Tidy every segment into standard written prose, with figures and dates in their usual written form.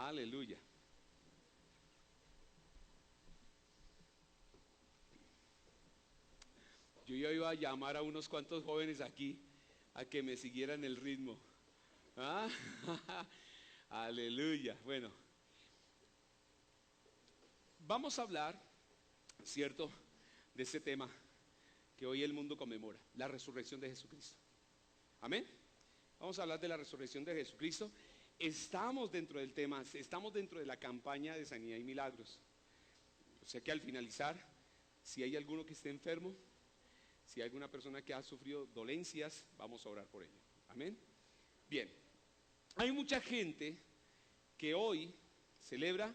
Aleluya. Yo ya iba a llamar a unos cuantos jóvenes aquí a que me siguieran el ritmo. ¿Ah? Aleluya. Bueno, vamos a hablar, ¿cierto?, de este tema que hoy el mundo conmemora, la resurrección de Jesucristo. Amén. Vamos a hablar de la resurrección de Jesucristo. Estamos dentro del tema, estamos dentro de la campaña de sanidad y milagros. O sea que al finalizar, si hay alguno que esté enfermo, si hay alguna persona que ha sufrido dolencias, vamos a orar por ello. Amén. Bien, hay mucha gente que hoy celebra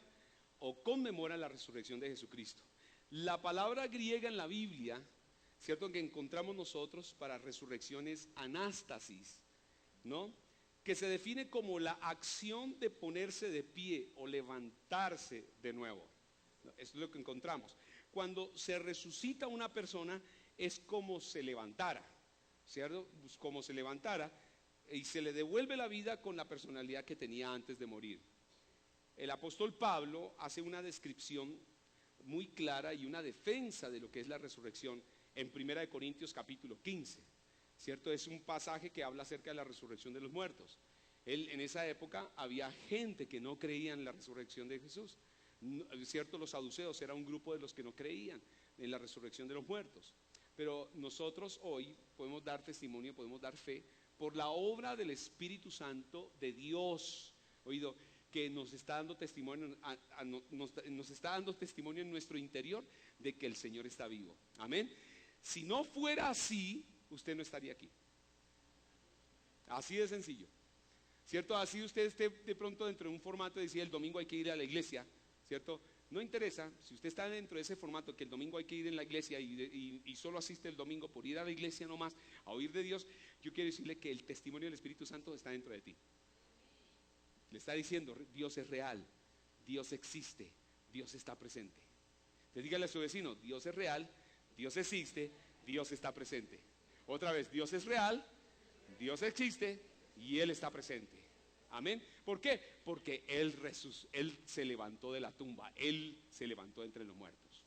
o conmemora la resurrección de Jesucristo. La palabra griega en la Biblia, cierto, que encontramos nosotros para resurrección es anástasis, ¿no?, que se define como la acción de ponerse de pie o levantarse de nuevo. Esto es lo que encontramos. Cuando se resucita una persona es como se levantara, ¿cierto? Pues como se levantara y se le devuelve la vida con la personalidad que tenía antes de morir. El apóstol Pablo hace una descripción muy clara y una defensa de lo que es la resurrección en 1 Corintios capítulo 15, ¿cierto? Es un pasaje que habla acerca de la resurrección de los muertos. En esa época había gente que no creía en la resurrección de Jesús, ¿cierto? Los saduceos era un grupo de los que no creían en la resurrección de los muertos. Pero nosotros hoy podemos dar testimonio, podemos dar fe por la obra del Espíritu Santo de Dios, oído, que nos está dando testimonio, nos está dando testimonio en nuestro interior de que el Señor está vivo. Amén. Si no fuera así, usted no estaría aquí. Así de sencillo, ¿cierto? Así usted esté de pronto dentro de un formato de decir el domingo hay que ir a la iglesia, ¿cierto? No interesa, si usted está dentro de ese formato que el domingo hay que ir en la iglesia y solo asiste el domingo por ir a la iglesia nomás, a oír de Dios, yo quiero decirle que el testimonio del Espíritu Santo está dentro de ti. Le está diciendo, Dios es real, Dios existe, Dios está presente. Entonces dígale a su vecino, Dios es real, Dios existe, Dios está presente. Otra vez, Dios es real, Dios existe y Él está presente. Amén. ¿Por qué? Porque Él se levantó de la tumba, Él se levantó entre los muertos.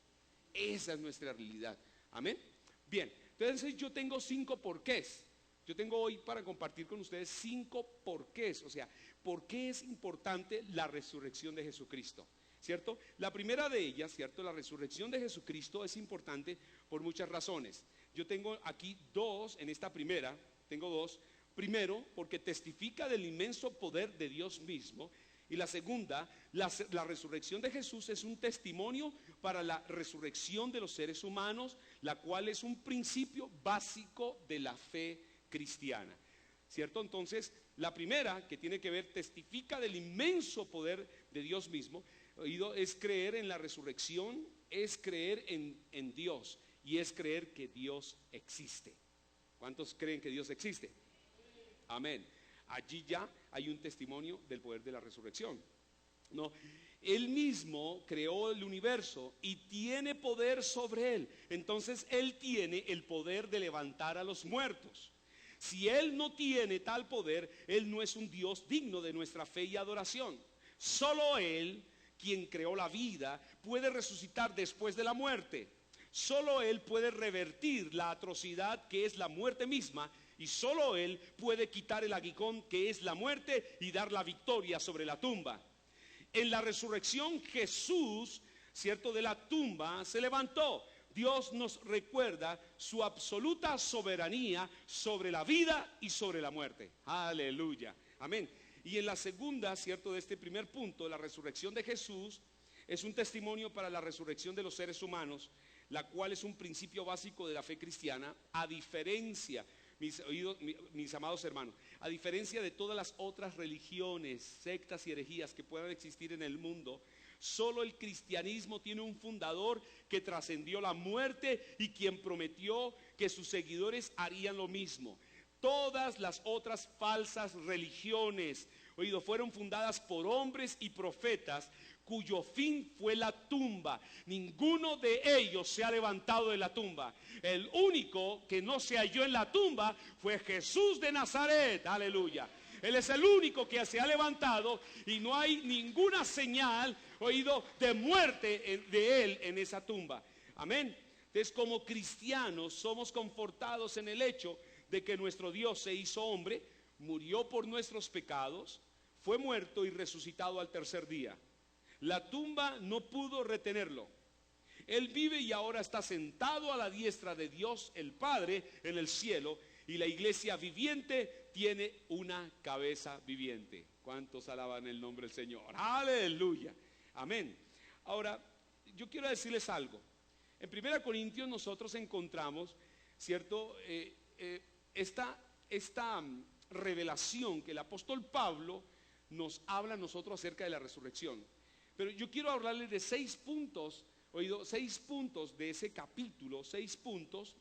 Esa es nuestra realidad. Amén. Bien, entonces yo tengo 5 porqués. Yo tengo hoy para compartir con ustedes 5 porqués, o sea, ¿por qué es importante la resurrección de Jesucristo? ¿Cierto? La primera de ellas, ¿cierto? La resurrección de Jesucristo es importante por muchas razones. Yo tengo aquí 2, en esta primera, tengo 2. Primero, porque testifica del inmenso poder de Dios mismo. Y la segunda, la resurrección de Jesús es un testimonio para la resurrección de los seres humanos, la cual es un principio básico de la fe cristiana, ¿cierto? Entonces, la primera, que tiene que ver, testifica del inmenso poder de Dios mismo, es creer en la resurrección, es creer en Dios y es creer que Dios existe. ¿Cuántos creen que Dios existe? Amén. Allí ya hay un testimonio del poder de la resurrección. No, Él mismo creó el universo y tiene poder sobre él. Entonces Él tiene el poder de levantar a los muertos. Si Él no tiene tal poder, Él no es un Dios digno de nuestra fe y adoración. Solo Él, quien creó la vida, puede resucitar después de la muerte. Solo Él puede revertir la atrocidad que es la muerte misma. Y solo Él puede quitar el aguijón que es la muerte y dar la victoria sobre la tumba. En la resurrección Jesús, ¿cierto?, de la tumba se levantó. Dios nos recuerda su absoluta soberanía sobre la vida y sobre la muerte. Aleluya, amén. Y en la segunda, ¿cierto?, de este primer punto, la resurrección de Jesús es un testimonio para la resurrección de los seres humanos, la cual es un principio básico de la fe cristiana, a diferencia, mis amados hermanos, a diferencia de todas las otras religiones, sectas y herejías que puedan existir en el mundo, solo el cristianismo tiene un fundador que trascendió la muerte y quien prometió que sus seguidores harían lo mismo. Todas las otras falsas religiones, fueron fundadas por hombres y profetas cuyo fin fue la tumba. Ninguno de ellos se ha levantado de la tumba. El único que no se halló en la tumba fue Jesús de Nazaret. Aleluya. Él es el único que se ha levantado y no hay ninguna señal, oído, de muerte de Él en esa tumba. Amén. Entonces, como cristianos somos confortados en el hecho de que nuestro Dios se hizo hombre, murió por nuestros pecados, fue muerto y resucitado al tercer día. La tumba no pudo retenerlo. Él vive y ahora está sentado a la diestra de Dios el Padre en el cielo, y la iglesia viviente tiene una cabeza viviente. ¿Cuántos alaban el nombre del Señor? Aleluya, amén. Ahora, yo quiero decirles algo. En 1 Corintios nosotros encontramos, ¿cierto? Esta revelación que el apóstol Pablo nos habla a nosotros acerca de la resurrección. Pero yo quiero hablarles de 6 puntos, oído, 6 puntos de ese capítulo, 6 puntos,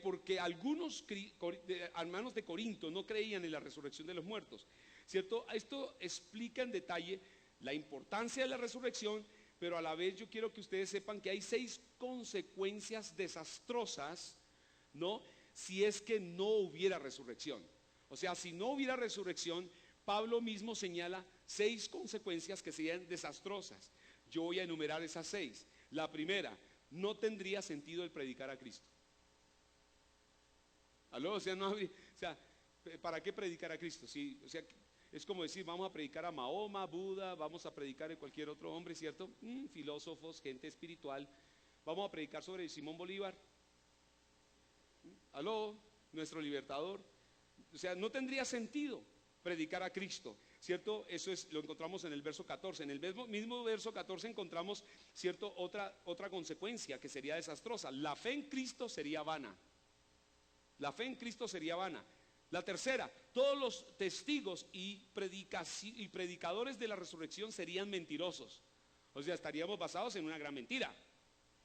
porque algunos hermanos de Corinto no creían en la resurrección de los muertos, ¿cierto? Esto explica en detalle la importancia de la resurrección, pero a la vez yo quiero que ustedes sepan que hay 6 consecuencias desastrosas, ¿no? Si es que no hubiera resurrección. O sea, si no hubiera resurrección, Pablo mismo señala 6 consecuencias que serían desastrosas. Yo voy a enumerar esas 6. La primera, no tendría sentido el predicar a Cristo. ¿Aló? O sea, ¿para qué predicar a Cristo? Sí, o sea, es como decir, vamos a predicar a Mahoma, Buda, vamos a predicar a cualquier otro hombre, ¿cierto? Filósofos, gente espiritual. Vamos a predicar sobre Simón Bolívar. ¿Aló? Nuestro libertador. O sea, no tendría sentido predicar a Cristo, ¿cierto? Eso lo encontramos en el verso 14. En el mismo verso 14 encontramos, ¿cierto? Otra consecuencia que sería desastrosa. La fe en Cristo sería vana. La fe en Cristo sería vana. La tercera, todos los testigos y predicadores de la resurrección serían mentirosos. O sea, estaríamos basados en una gran mentira,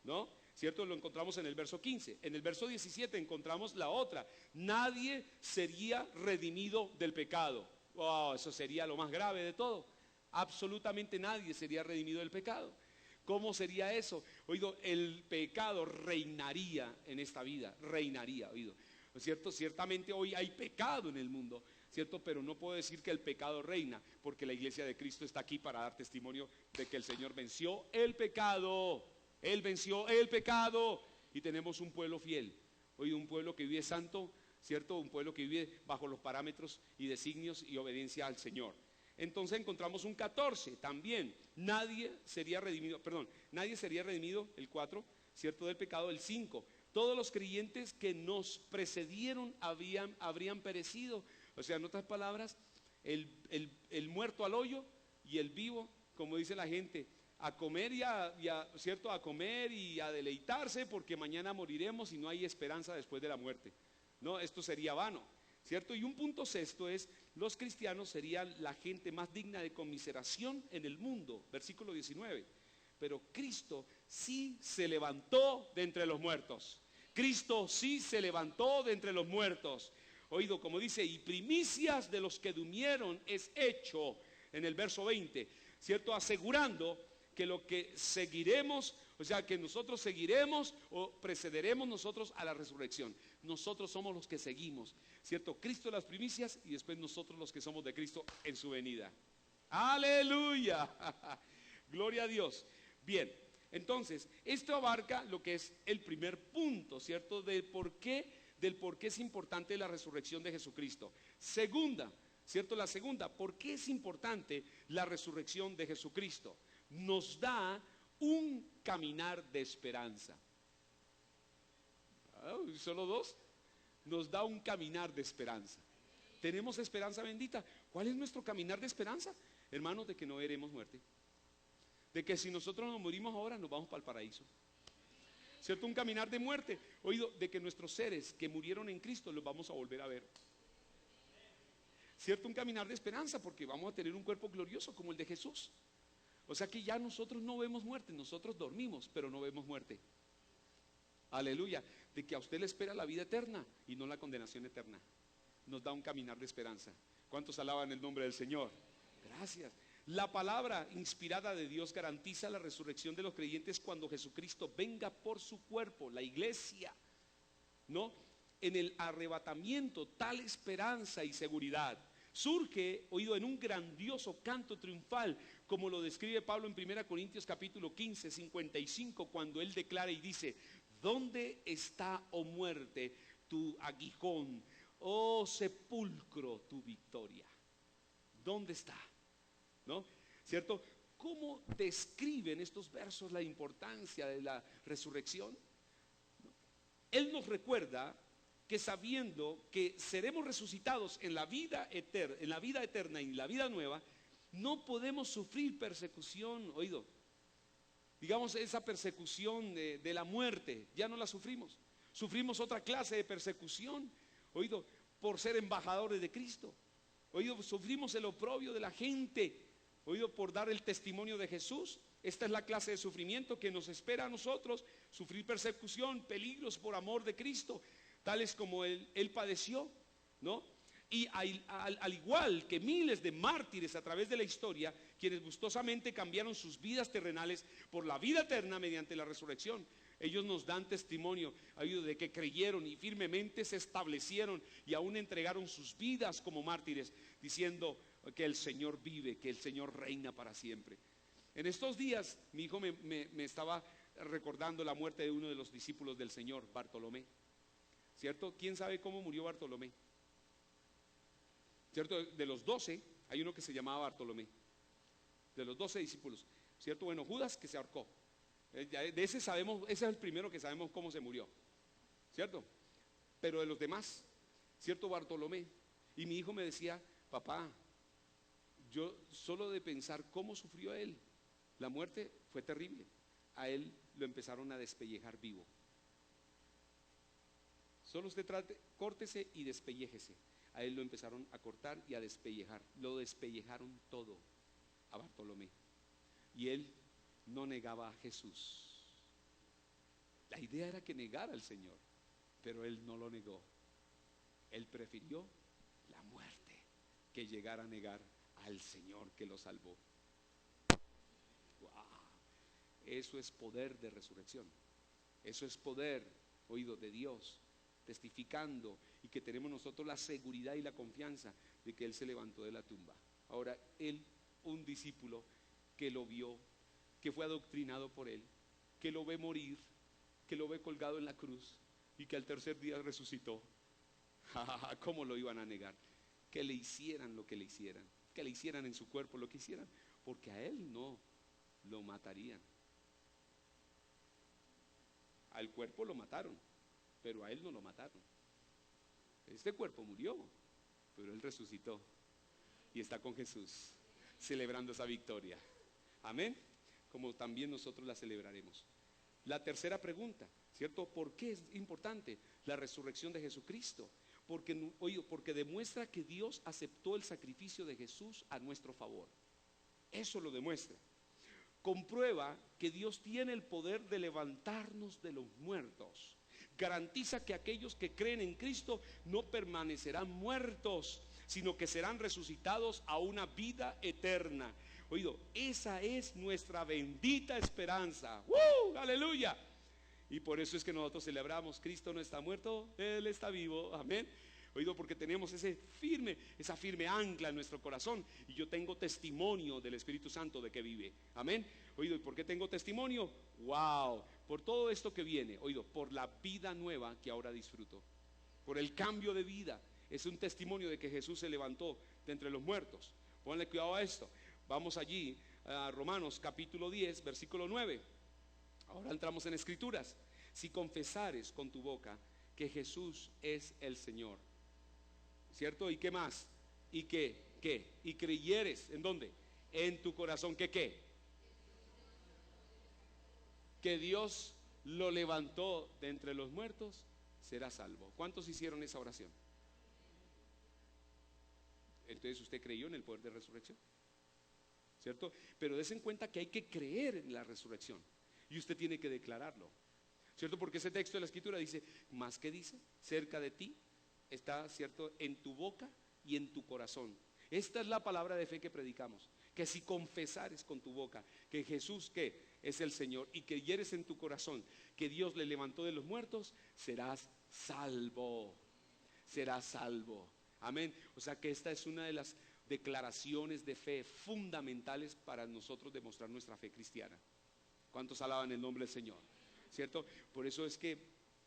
¿no? ¿Cierto? Lo encontramos en el verso 15. En el verso 17 encontramos la otra. Nadie sería redimido del pecado. Oh, eso sería lo más grave de todo. Absolutamente nadie sería redimido del pecado. ¿Cómo sería eso? Oído, el pecado reinaría en esta vida. Reinaría, oído. ¿Cierto? Ciertamente hoy hay pecado en el mundo, ¿cierto? Pero no puedo decir que el pecado reina, porque la iglesia de Cristo está aquí para dar testimonio de que el Señor venció el pecado. Él venció el pecado y tenemos un pueblo fiel. Hoy un pueblo que vive santo, ¿cierto? Un pueblo que vive bajo los parámetros y designios y obediencia al Señor. Entonces encontramos un 14 también. Nadie sería redimido, el 4, ¿cierto? Del pecado. El 5, todos los creyentes que nos precedieron habrían perecido. O sea, en otras palabras, el muerto al hoyo y el vivo, como dice la gente, a comer ¿cierto? A comer y a deleitarse, porque mañana moriremos y no hay esperanza después de la muerte. No, esto sería vano, ¿cierto? Y un punto sexto es, los cristianos serían la gente más digna de conmiseración en el mundo, versículo 19. Pero Cristo sí se levantó de entre los muertos. Cristo sí se levantó de entre los muertos. Oído, como dice, y primicias de los que durmieron es hecho, en el verso 20, ¿cierto? Asegurando que lo que seguiremos, o sea, que nosotros seguiremos o precederemos nosotros a la resurrección. Nosotros somos los que seguimos, ¿cierto? Cristo las primicias y después nosotros los que somos de Cristo en su venida. ¡Aleluya! Gloria a Dios. Bien, entonces, esto abarca lo que es el primer punto, ¿cierto? Del por qué es importante la resurrección de Jesucristo. Segunda, ¿cierto? La segunda, ¿por qué es importante la resurrección de Jesucristo? Nos da un caminar de esperanza. ¿Solo 2? Nos da un caminar de esperanza. ¿Tenemos esperanza bendita? ¿Cuál es nuestro caminar de esperanza? Hermanos, de que no veremos muerte. De que si nosotros nos morimos ahora, nos vamos para el paraíso. ¿Cierto? Un caminar de muerte. Oído, de que nuestros seres que murieron en Cristo los vamos a volver a ver. ¿Cierto? Un caminar de esperanza, porque vamos a tener un cuerpo glorioso como el de Jesús. O sea que ya nosotros no vemos muerte, nosotros dormimos, pero no vemos muerte. Aleluya. De que a usted le espera la vida eterna y no la condenación eterna. Nos da un caminar de esperanza. ¿Cuántos alaban el nombre del Señor? Gracias. La palabra inspirada de Dios garantiza la resurrección de los creyentes cuando Jesucristo venga por su cuerpo, la iglesia, ¿no? en el arrebatamiento tal esperanza y seguridad surge, oído, en un grandioso canto triunfal, como lo describe Pablo en 1 Corintios capítulo 15, 55, cuando él declara y dice: ¿dónde está, oh muerte, tu aguijón? Oh sepulcro, tu victoria. ¿Dónde está? ¿No? ¿Cierto? ¿Cómo describen estos versos la importancia de la resurrección? Él nos recuerda que sabiendo que seremos resucitados en la vida eterna y en la vida nueva, no podemos sufrir persecución, oído. Digamos, esa persecución de la muerte, ya no la sufrimos. Sufrimos otra clase de persecución, oído, por ser embajadores de Cristo. Oído, sufrimos el oprobio de la gente, oído, por dar el testimonio de Jesús. Esta es la clase de sufrimiento que nos espera a nosotros: sufrir persecución, peligros por amor de Cristo, tales como él padeció, ¿no? Y al igual que miles de mártires a través de la historia, quienes gustosamente cambiaron sus vidas terrenales por la vida eterna mediante la resurrección, ellos nos dan testimonio de que creyeron y firmemente se establecieron y aún entregaron sus vidas como mártires, diciendo que el Señor vive, que el Señor reina para siempre. En estos días mi hijo me estaba recordando la muerte de uno de los discípulos del Señor, Bartolomé. ¿Cierto? ¿Quién sabe cómo murió Bartolomé? ¿Cierto? De los 12 hay uno que se llamaba Bartolomé. De los 12 discípulos, ¿cierto? Bueno, Judas, que se ahorcó. De ese sabemos, ese es el primero que sabemos cómo se murió, ¿cierto? Pero de los demás, ¿cierto? Bartolomé. Y mi hijo me decía: papá, yo solo de pensar cómo sufrió él, la muerte fue terrible. A él lo empezaron a despellejar vivo. Solo usted trate, córtese y despelléjese. A él lo empezaron a cortar y a despellejar. Lo despellejaron todo a Bartolomé. Y él no negaba a Jesús. La idea era que negara al Señor, pero él no lo negó. Él prefirió la muerte que llegar a negar al Señor que lo salvó. ¡Wow! Eso es poder de resurrección. Eso es poder, oído, de Dios, testificando, y que tenemos nosotros la seguridad y la confianza de que Él se levantó de la tumba. Ahora, él, un discípulo que lo vio, que fue adoctrinado por él, que lo ve morir, que lo ve colgado en la cruz y que al tercer día resucitó. ¿Cómo lo iban a negar? Que le hicieran lo que le hicieran, que le hicieran en su cuerpo lo que hicieran, porque a él no lo matarían. Al cuerpo lo mataron, pero a él no lo mataron. Este cuerpo murió, pero él resucitó y está con Jesús, celebrando esa victoria. Amén. Como también nosotros la celebraremos. La tercera pregunta, ¿cierto? ¿Por qué es importante la resurrección de Jesucristo? Porque demuestra que Dios aceptó el sacrificio de Jesús a nuestro favor. Eso lo demuestra. Comprueba que Dios tiene el poder de levantarnos de los muertos. Garantiza que aquellos que creen en Cristo no permanecerán muertos, sino que serán resucitados a una vida eterna. Oído, esa es nuestra bendita esperanza. ¡Aleluya! Y por eso es que nosotros celebramos: Cristo no está muerto, Él está vivo. Amén. Oído, porque tenemos esa firme ancla en nuestro corazón. Y yo tengo testimonio del Espíritu Santo de que vive. Amén. Oído, ¿y por qué tengo testimonio? ¡Wow! Por todo esto que viene. Oído, por la vida nueva que ahora disfruto, por el cambio de vida. Es un testimonio de que Jesús se levantó de entre los muertos. Ponle cuidado a esto. Vamos allí a Romanos capítulo 10, versículo 9. Ahora entramos en escrituras. Si confesares con tu boca que Jesús es el Señor, ¿cierto? ¿Y qué más? ¿Y qué? Y creyeres, ¿en dónde? En tu corazón, ¿que qué? Que Dios lo levantó de entre los muertos, será salvo. ¿Cuántos hicieron esa oración? Entonces usted creyó en el poder de resurrección, ¿cierto? Pero des en cuenta que hay que creer en la resurrección y usted tiene que declararlo, ¿cierto? Porque ese texto de la escritura dice, más que dice, cerca de ti está, ¿cierto? En tu boca y en tu corazón. Esta es la palabra de fe que predicamos, que si confesares con tu boca que Jesús que es el Señor y creyeres en tu corazón que Dios le levantó de los muertos, serás salvo. Será salvo. Amén. O sea que esta es una de las declaraciones de fe fundamentales para nosotros demostrar nuestra fe cristiana. ¿Cuántos alaban el nombre del Señor? ¿Cierto? Por eso es que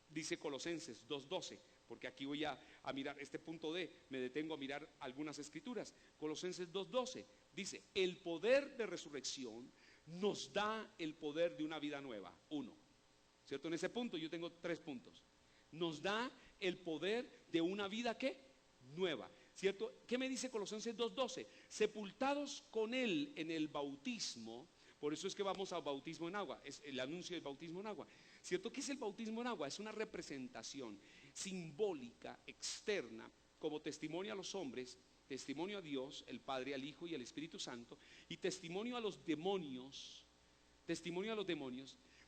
dice Colosenses 2:12, porque aquí voy a mirar este punto D, me detengo a mirar algunas escrituras. Colosenses 2:12 dice: el poder de resurrección nos da el poder de una vida nueva. Uno, ¿cierto? En ese punto yo tengo 3 puntos. Nos da el poder de una vida, ¿qué? Nueva, ¿cierto? ¿Qué me dice Colosenses 2:12? Sepultados con Él en el bautismo. Por eso es que vamos al bautismo en agua, es el anuncio del bautismo en agua, ¿cierto? ¿Qué es el bautismo en agua? Es una representación simbólica, externa, como testimonio a los hombres, testimonio a Dios, el Padre, al Hijo y al Espíritu Santo, y testimonio a los demonios,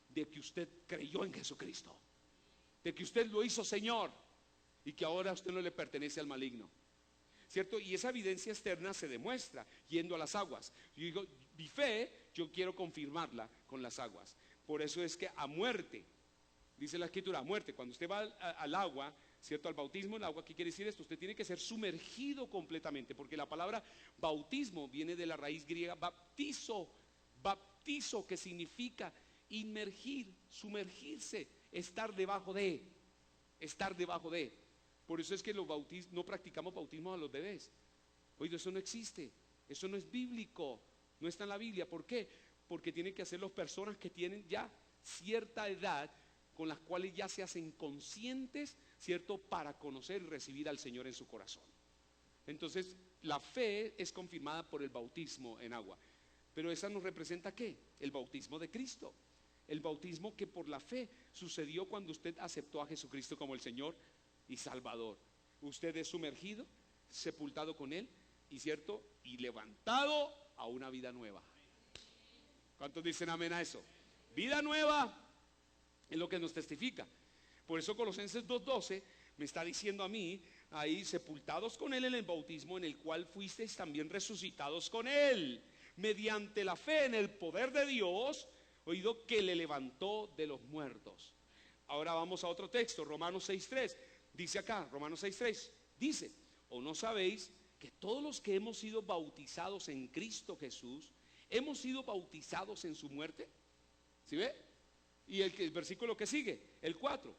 de que usted creyó en Jesucristo, de que usted lo hizo Señor y que ahora usted no le pertenece al maligno, ¿cierto? Y esa evidencia externa se demuestra yendo a las aguas. Yo digo, mi fe, yo quiero confirmarla con las aguas. Por eso es que a muerte, dice la Escritura, a muerte, cuando usted va al agua, ¿cierto? Al bautismo en el agua, ¿qué quiere decir esto? Usted tiene que ser sumergido completamente, porque la palabra bautismo viene de la raíz griega baptizo, que significa inmergir, sumergirse, estar debajo de. Por eso es que no practicamos bautismo a los bebés. Oído, eso no existe, eso no es bíblico, no está en la Biblia. ¿Por qué? Porque tienen que hacerlo personas que tienen ya cierta edad, con las cuales ya se hacen conscientes, ¿cierto? Para conocer y recibir al Señor en su corazón. Entonces, la fe es confirmada por el bautismo en agua. Pero esa nos representa ¿qué? El bautismo de Cristo. El bautismo que por la fe sucedió cuando usted aceptó a Jesucristo como el Señor y Salvador. Usted es sumergido, sepultado con Él, y ¿cierto? Y levantado a una vida nueva. ¿Cuántos dicen amén a eso? Vida nueva es lo que nos testifica. Por eso Colosenses 2:12 me está diciendo a mí, ahí, sepultados con Él en el bautismo, en el cual fuisteis también resucitados con Él, mediante la fe en el poder de Dios, oído, que le levantó de los muertos. Ahora vamos a otro texto, Romanos 6:3. Dice acá, Romanos 6:3, dice: ¿o no sabéis que todos los que hemos sido bautizados en Cristo Jesús, hemos sido bautizados en su muerte? ¿Sí ve? Y el versículo que sigue, el 4,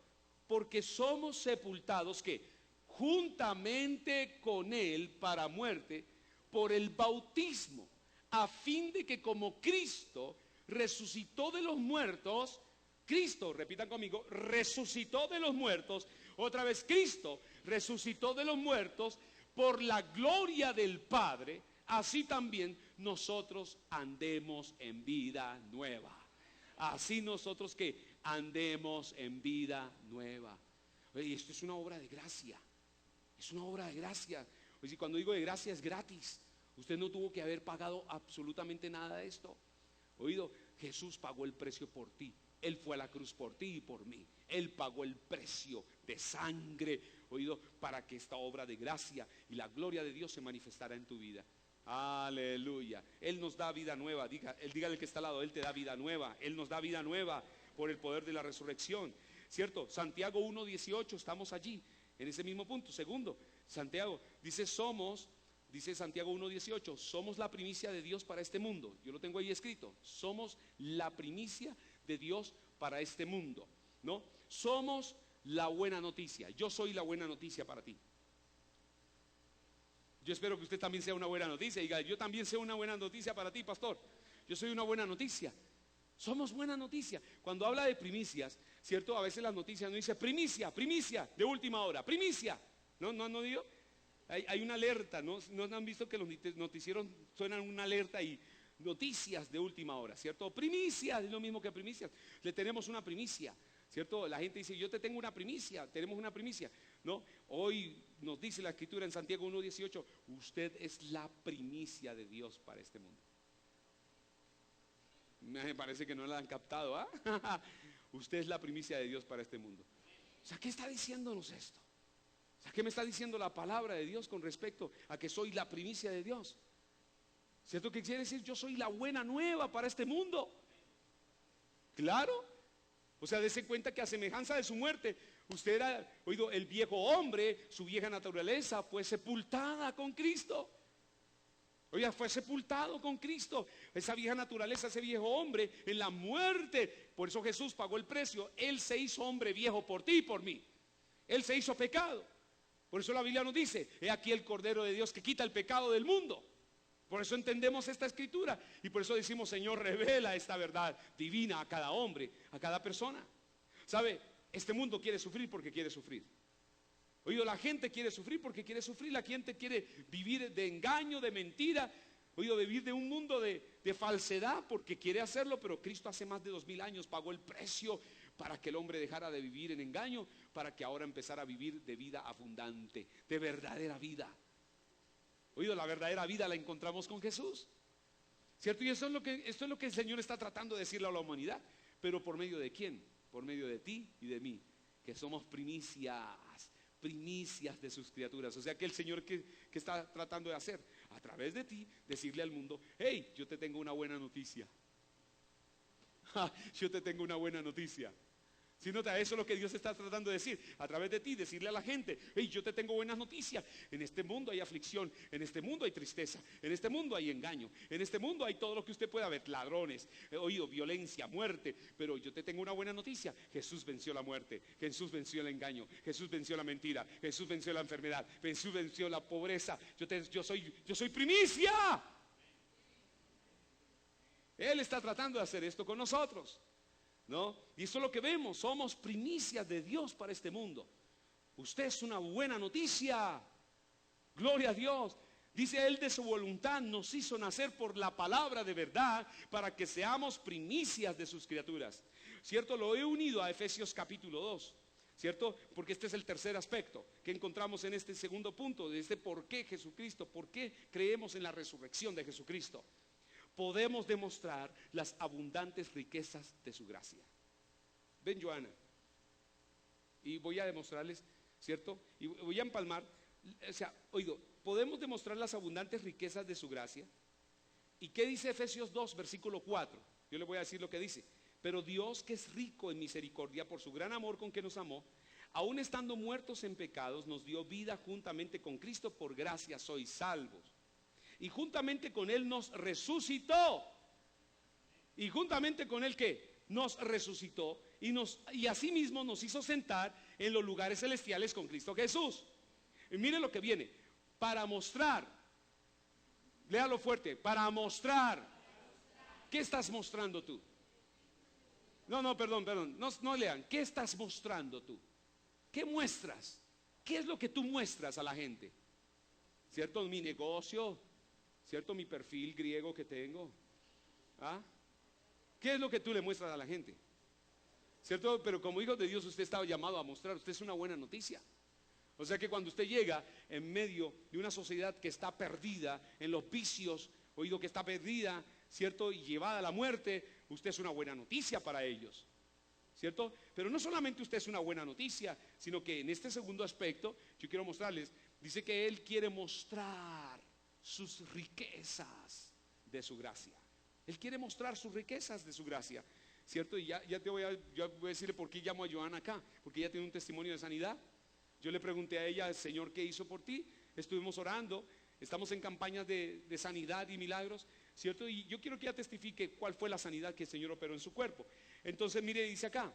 porque somos sepultados, ¿qué? Juntamente con Él para muerte, por el bautismo, a fin de que como Cristo resucitó de los muertos, Cristo, repitan conmigo, resucitó de los muertos, otra vez Cristo resucitó de los muertos por la gloria del Padre, así también nosotros andemos en vida nueva. Así nosotros que andemos en vida nueva. Oye, esto es una obra de gracia. Es una obra de gracia. Oye, cuando digo de gracia es gratis. Usted no tuvo que haber pagado absolutamente nada de esto. Oído, Jesús pagó el precio por ti. Él fue a la cruz por ti y por mí. Él pagó el precio de sangre, oído, para que esta obra de gracia y la gloria de Dios se manifestara en tu vida. Aleluya. Él nos da vida nueva. Dígale que está al lado, Él te da vida nueva. Él nos da vida nueva por el poder de la resurrección, ¿cierto? Santiago 1:18, estamos allí, en ese mismo punto. Segundo, Santiago dice Santiago 1:18, somos la primicia de Dios para este mundo. Yo lo tengo ahí escrito, somos la primicia de Dios para este mundo, ¿no? Somos la buena noticia. Yo soy la buena noticia para ti. Yo espero que usted también sea una buena noticia. Diga, yo también sea una buena noticia para ti, pastor. Yo soy una buena noticia. Somos buena noticia. Cuando habla de primicias, ¿cierto? A veces las noticias no dicen primicia de última hora, primicia. No digo. Hay una alerta, ¿no han visto que los noticieros suenan una alerta y noticias de última hora, ¿cierto? Primicias, es lo mismo que primicias. Le tenemos una primicia, ¿cierto? La gente dice, yo te tengo una primicia, tenemos una primicia, ¿no? Hoy nos dice la Escritura en Santiago 1:18, usted es la primicia de Dios para este mundo. Me parece que no la han captado, ¿ah? Usted es la primicia de Dios para este mundo. O sea, ¿qué está diciéndonos esto? O sea, ¿qué me está diciendo la palabra de Dios con respecto a que soy la primicia de Dios? ¿Cierto que quiere decir? Yo soy la buena nueva para este mundo. Claro. O sea, dése cuenta que a semejanza de su muerte, Usted era, oído, el viejo hombre, su vieja naturaleza fue sepultada con Cristo. Oiga, fue sepultado con Cristo. Esa vieja naturaleza, ese viejo hombre en la muerte. Por eso Jesús pagó el precio. Él se hizo hombre viejo por ti y por mí. Él se hizo pecado. Por eso la Biblia nos dice: he aquí el Cordero de Dios que quita el pecado del mundo. Por eso entendemos esta escritura. Y por eso decimos: Señor, revela esta verdad divina a cada hombre, a cada persona. ¿Sabe? Este mundo quiere sufrir porque quiere sufrir. Oído, la gente quiere sufrir porque quiere sufrir. La gente quiere vivir de engaño, de mentira. Oído, vivir de un mundo de falsedad porque quiere hacerlo. Pero Cristo hace más de 2000 años pagó el precio para que el hombre dejara de vivir en engaño, para que ahora empezara a vivir de vida abundante, de verdadera vida. Oído, la verdadera vida la encontramos con Jesús, ¿cierto? Y esto es lo que el Señor está tratando de decirle a la humanidad. Pero ¿por medio de quién? Por medio de ti y de mí, que somos primicias de sus criaturas. O sea que el Señor que está tratando de hacer a través de ti, decirle al mundo: hey, yo te tengo una buena noticia. Yo te tengo una buena noticia. Si nota, eso es lo que Dios está tratando de decir a través de ti, decirle a la gente: hey, yo te tengo buenas noticias. En este mundo hay aflicción, en este mundo hay tristeza, en este mundo hay engaño, en este mundo hay todo lo que usted pueda ver: ladrones, oído, violencia, muerte. Pero yo te tengo una buena noticia: Jesús venció la muerte, Jesús venció el engaño, Jesús venció la mentira, Jesús venció la enfermedad, Jesús venció la pobreza. Yo soy primicia. Él está tratando de hacer esto con nosotros, ¿no? Y eso es lo que vemos: somos primicias de Dios para este mundo. Usted es una buena noticia. Gloria a Dios. Dice: Él de su voluntad nos hizo nacer por la palabra de verdad, para que seamos primicias de sus criaturas. ¿Cierto? Lo he unido a Efesios capítulo 2, ¿cierto? Porque este es el tercer aspecto que encontramos en este segundo punto, de este por qué Jesucristo, por qué creemos en la resurrección de Jesucristo. Podemos demostrar las abundantes riquezas de su gracia. Ven, Joana, y voy a demostrarles, ¿cierto? Y voy a empalmar, o sea, oído, podemos demostrar las abundantes riquezas de su gracia. ¿Y qué dice Efesios 2, versículo 4? Yo le voy a decir lo que dice: pero Dios, que es rico en misericordia, por su gran amor con que nos amó, aun estando muertos en pecados, nos dio vida juntamente con Cristo. Por gracia sois salvos. Y juntamente con Él nos resucitó. Y juntamente con Él, ¿qué? Nos resucitó y asimismo nos hizo sentar en los lugares celestiales con Cristo Jesús. Y mire lo que viene: para mostrar, léalo fuerte, para mostrar. ¿Qué estás mostrando tú? Perdón, no lean. ¿Qué estás mostrando tú? ¿Qué muestras? ¿Qué es lo que tú muestras a la gente? ¿Cierto? Mi negocio, ¿cierto? Mi perfil griego que tengo. ¿Ah? ¿Qué es lo que tú le muestras a la gente? ¿Cierto? Pero como hijo de Dios, usted estaba llamado a mostrar. Usted es una buena noticia. O sea que cuando usted llega en medio de una sociedad que está perdida en los vicios, oído, que está perdida, ¿cierto? Y llevada a la muerte, usted es una buena noticia para ellos, ¿cierto? Pero no solamente usted es una buena noticia, sino que en este segundo aspecto yo quiero mostrarles, dice que Él quiere mostrar sus riquezas de su gracia. Él quiere mostrar sus riquezas de su gracia, ¿cierto? Y ya voy a decirle por qué llamo a Joana acá, porque ella tiene un testimonio de sanidad. Yo le pregunté a ella: Señor, ¿qué hizo por ti? Estuvimos orando, estamos en campañas de sanidad y milagros, ¿cierto? Y yo quiero que ella testifique cuál fue la sanidad que el Señor operó en su cuerpo. Entonces, mire, dice acá: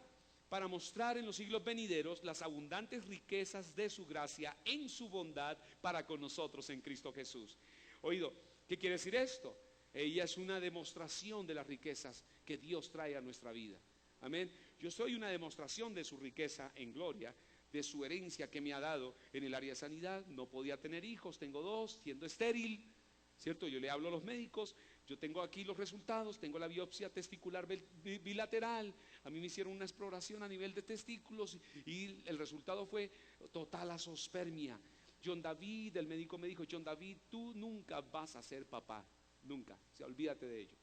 para mostrar en los siglos venideros las abundantes riquezas de su gracia en su bondad para con nosotros en Cristo Jesús. Oído, ¿qué quiere decir esto? Ella es una demostración de las riquezas que Dios trae a nuestra vida. Amén. Yo soy una demostración de su riqueza en gloria, de su herencia que me ha dado en el área de sanidad. No podía tener hijos, tengo 2, siendo estéril, ¿cierto? Yo le hablo a los médicos, yo tengo aquí los resultados, tengo la biopsia testicular bilateral, a mí me hicieron una exploración a nivel de testículos y el resultado fue total azospermia. John David, el médico me dijo: John David, tú nunca vas a ser papá, nunca, o sea, olvídate de ello,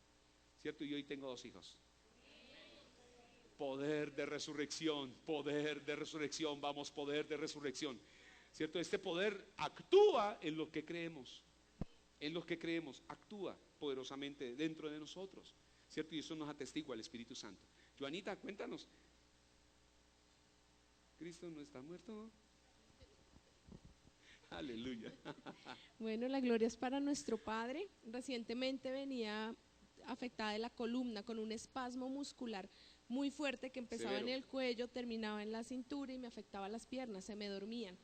¿cierto? Y hoy tengo 2 hijos. Poder de resurrección, vamos, poder de resurrección, ¿cierto? Este poder actúa en lo que creemos, actúa poderosamente dentro de nosotros, ¿cierto? Y eso nos atestigua el Espíritu Santo. Joanita, cuéntanos. Cristo no está muerto. Aleluya. Bueno, la gloria es para nuestro Padre. Recientemente venía afectada de la columna con un espasmo muscular muy fuerte que empezaba en Severo. el cuello, terminaba en la cintura y me afectaba las piernas, se me dormían.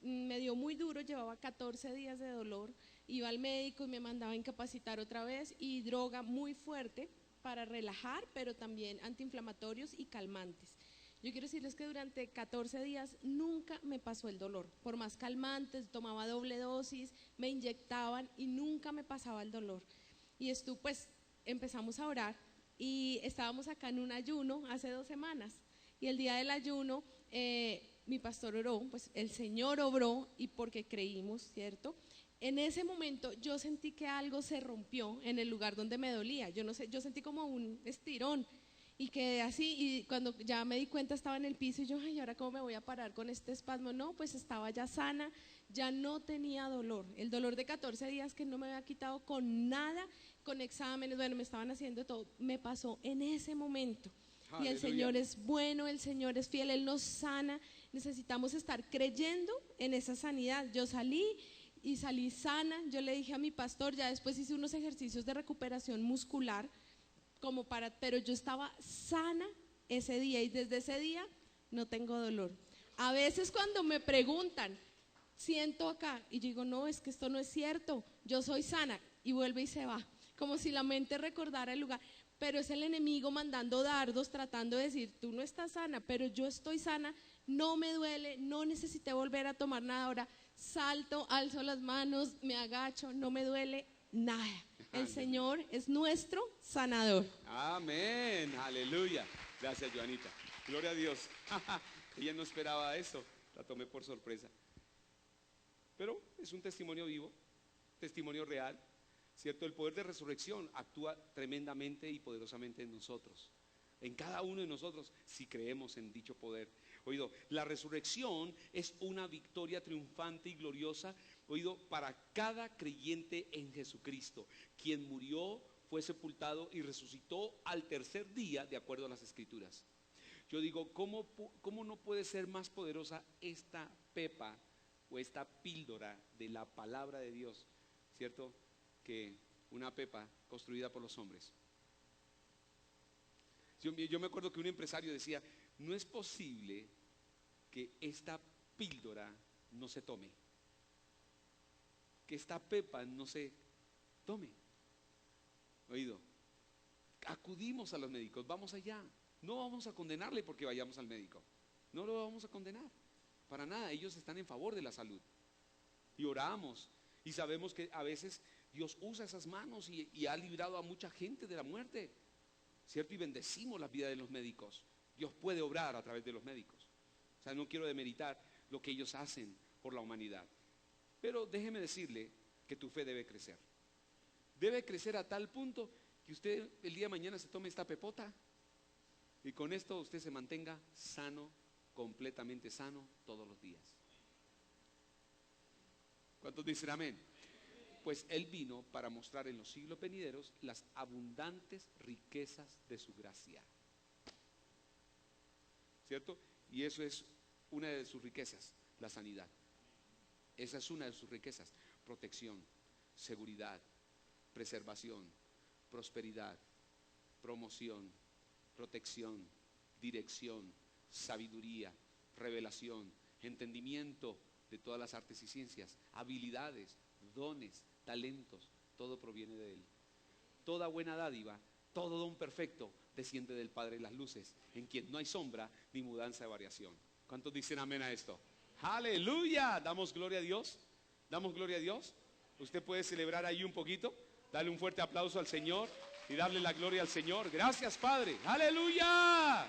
Me dio muy duro, llevaba 14 días de dolor, iba al médico y me mandaba a incapacitar otra vez y droga muy fuerte para relajar, pero también antiinflamatorios y calmantes. Yo quiero decirles que durante 14 días nunca me pasó el dolor, por más calmantes, tomaba doble dosis, me inyectaban y nunca me pasaba el dolor. Y pues empezamos a orar y estábamos acá en un ayuno hace 2 semanas y el día del ayuno mi pastor oró, pues el Señor obró y porque creímos, ¿cierto? En ese momento yo sentí que algo se rompió en el lugar donde me dolía, yo no sé, yo sentí como un estirón y quedé así y cuando ya me di cuenta estaba en el piso y yo, ay, ¿ahora cómo me voy a parar con este espasmo? No, pues estaba ya sana, ya no tenía dolor, el dolor de 14 días que no me había quitado con nada, con exámenes, bueno, me estaban haciendo todo, me pasó en ese momento. Y el Aleluya. Señor es bueno, el Señor es fiel, Él nos sana. Necesitamos estar creyendo en esa sanidad. Yo salí y salí sana. Yo le dije a mi pastor, ya después hice unos ejercicios de recuperación muscular, pero yo estaba sana ese día y desde ese día no tengo dolor. A veces cuando me preguntan, siento acá y digo, no, es que esto no es cierto, yo soy sana y vuelve y se va, como si la mente recordara el lugar. Pero es el enemigo mandando dardos, tratando de decir, tú no estás sana, pero yo estoy sana, no me duele, no necesité volver a tomar nada. Ahora salto, alzo las manos, me agacho, no me duele nada. El Aleluya. Señor es nuestro sanador. Amén, aleluya. Gracias, Joanita. Gloria a Dios. Ella no esperaba eso, la tomé por sorpresa. Pero es un testimonio vivo, testimonio real, ¿cierto? El poder de resurrección actúa tremendamente y poderosamente en nosotros, en cada uno de nosotros, si creemos en dicho poder. Oído, la resurrección es una victoria triunfante y gloriosa, oído, para cada creyente en Jesucristo, quien murió, fue sepultado y resucitó al tercer día, de acuerdo a las Escrituras. Yo digo, ¿cómo no puede ser más poderosa esta pepa o esta píldora de la palabra de Dios, ¿cierto? Que una pepa construida por los hombres. Yo me acuerdo que un empresario decía, no es posible que esta píldora no se tome, que esta pepa no se tome. Oído, acudimos a los médicos, vamos allá, no vamos a condenarle porque vayamos al médico, no lo vamos a condenar, para nada, ellos están en favor de la salud y oramos y sabemos que a veces Dios usa esas manos y ha librado a mucha gente de la muerte, ¿cierto? Y bendecimos la vida de los médicos. Dios puede obrar a través de los médicos. O sea, no quiero demeritar lo que ellos hacen por la humanidad, pero déjeme decirle que tu fe debe crecer. Debe crecer a tal punto que usted el día de mañana se tome esta pepota y con esto usted se mantenga sano, completamente sano todos los días. ¿Cuántos dicen amén? Pues Él vino para mostrar en los siglos venideros las abundantes riquezas de su gracia, ¿cierto? Y eso es una de sus riquezas, la sanidad. Esa es una de sus riquezas, protección, seguridad, preservación, prosperidad, promoción, protección, dirección, sabiduría, revelación, entendimiento de todas las artes y ciencias, habilidades, dones, talentos, todo proviene de Él. Toda buena dádiva, todo don perfecto desciende del Padre de las luces, en quien no hay sombra ni mudanza de variación. ¿Cuántos dicen amén a esto? ¡Aleluya! ¿Damos gloria a Dios? ¿Damos gloria a Dios? Usted puede celebrar ahí un poquito, darle un fuerte aplauso al Señor y darle la gloria al Señor. Gracias, Padre. ¡Aleluya!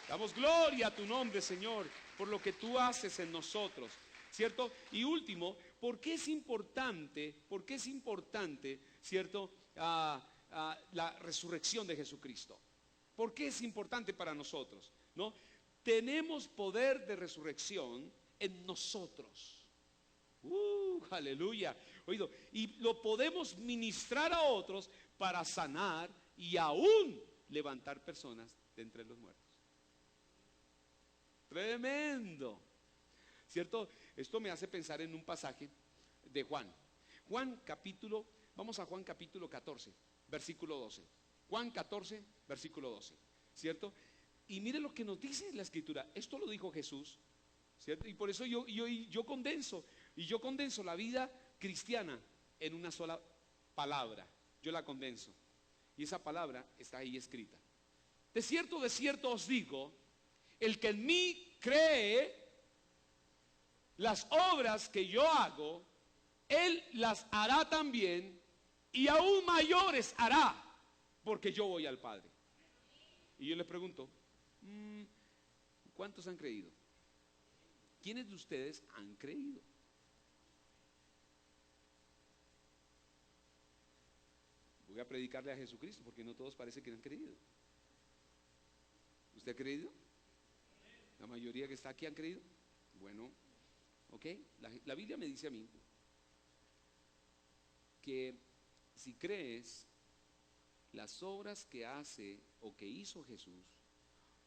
Damos gloria a tu nombre, Señor, por lo que tú haces en nosotros, ¿cierto? Y último, ¿por qué es importante, ¿cierto? La resurrección de Jesucristo. ¿Por qué es importante para nosotros? ¿No? Tenemos poder de resurrección en nosotros. Aleluya. Oído, y lo podemos ministrar a otros para sanar y aún levantar personas de entre los muertos. Tremendo, ¿cierto? Esto me hace pensar en un pasaje de Juan. Vamos a Juan capítulo 14, versículo 12. Juan 14, versículo 12, ¿cierto? Y mire lo que nos dice la escritura. Esto lo dijo Jesús, ¿cierto? Y por eso yo condenso la vida cristiana en una sola palabra. Yo la condenso. Y esa palabra está ahí escrita. De cierto os digo, el que en mí cree, las obras que yo hago, él las hará también, y aún mayores hará, porque yo voy al Padre. Y yo les pregunto, ¿cuántos han creído? ¿Quiénes de ustedes han creído? Voy a predicarle a Jesucristo, porque no todos parece que han creído. ¿Usted ha creído? ¿La mayoría que está aquí han creído? Bueno, ok. La Biblia me dice a mí que si crees, las obras que hace o que hizo Jesús,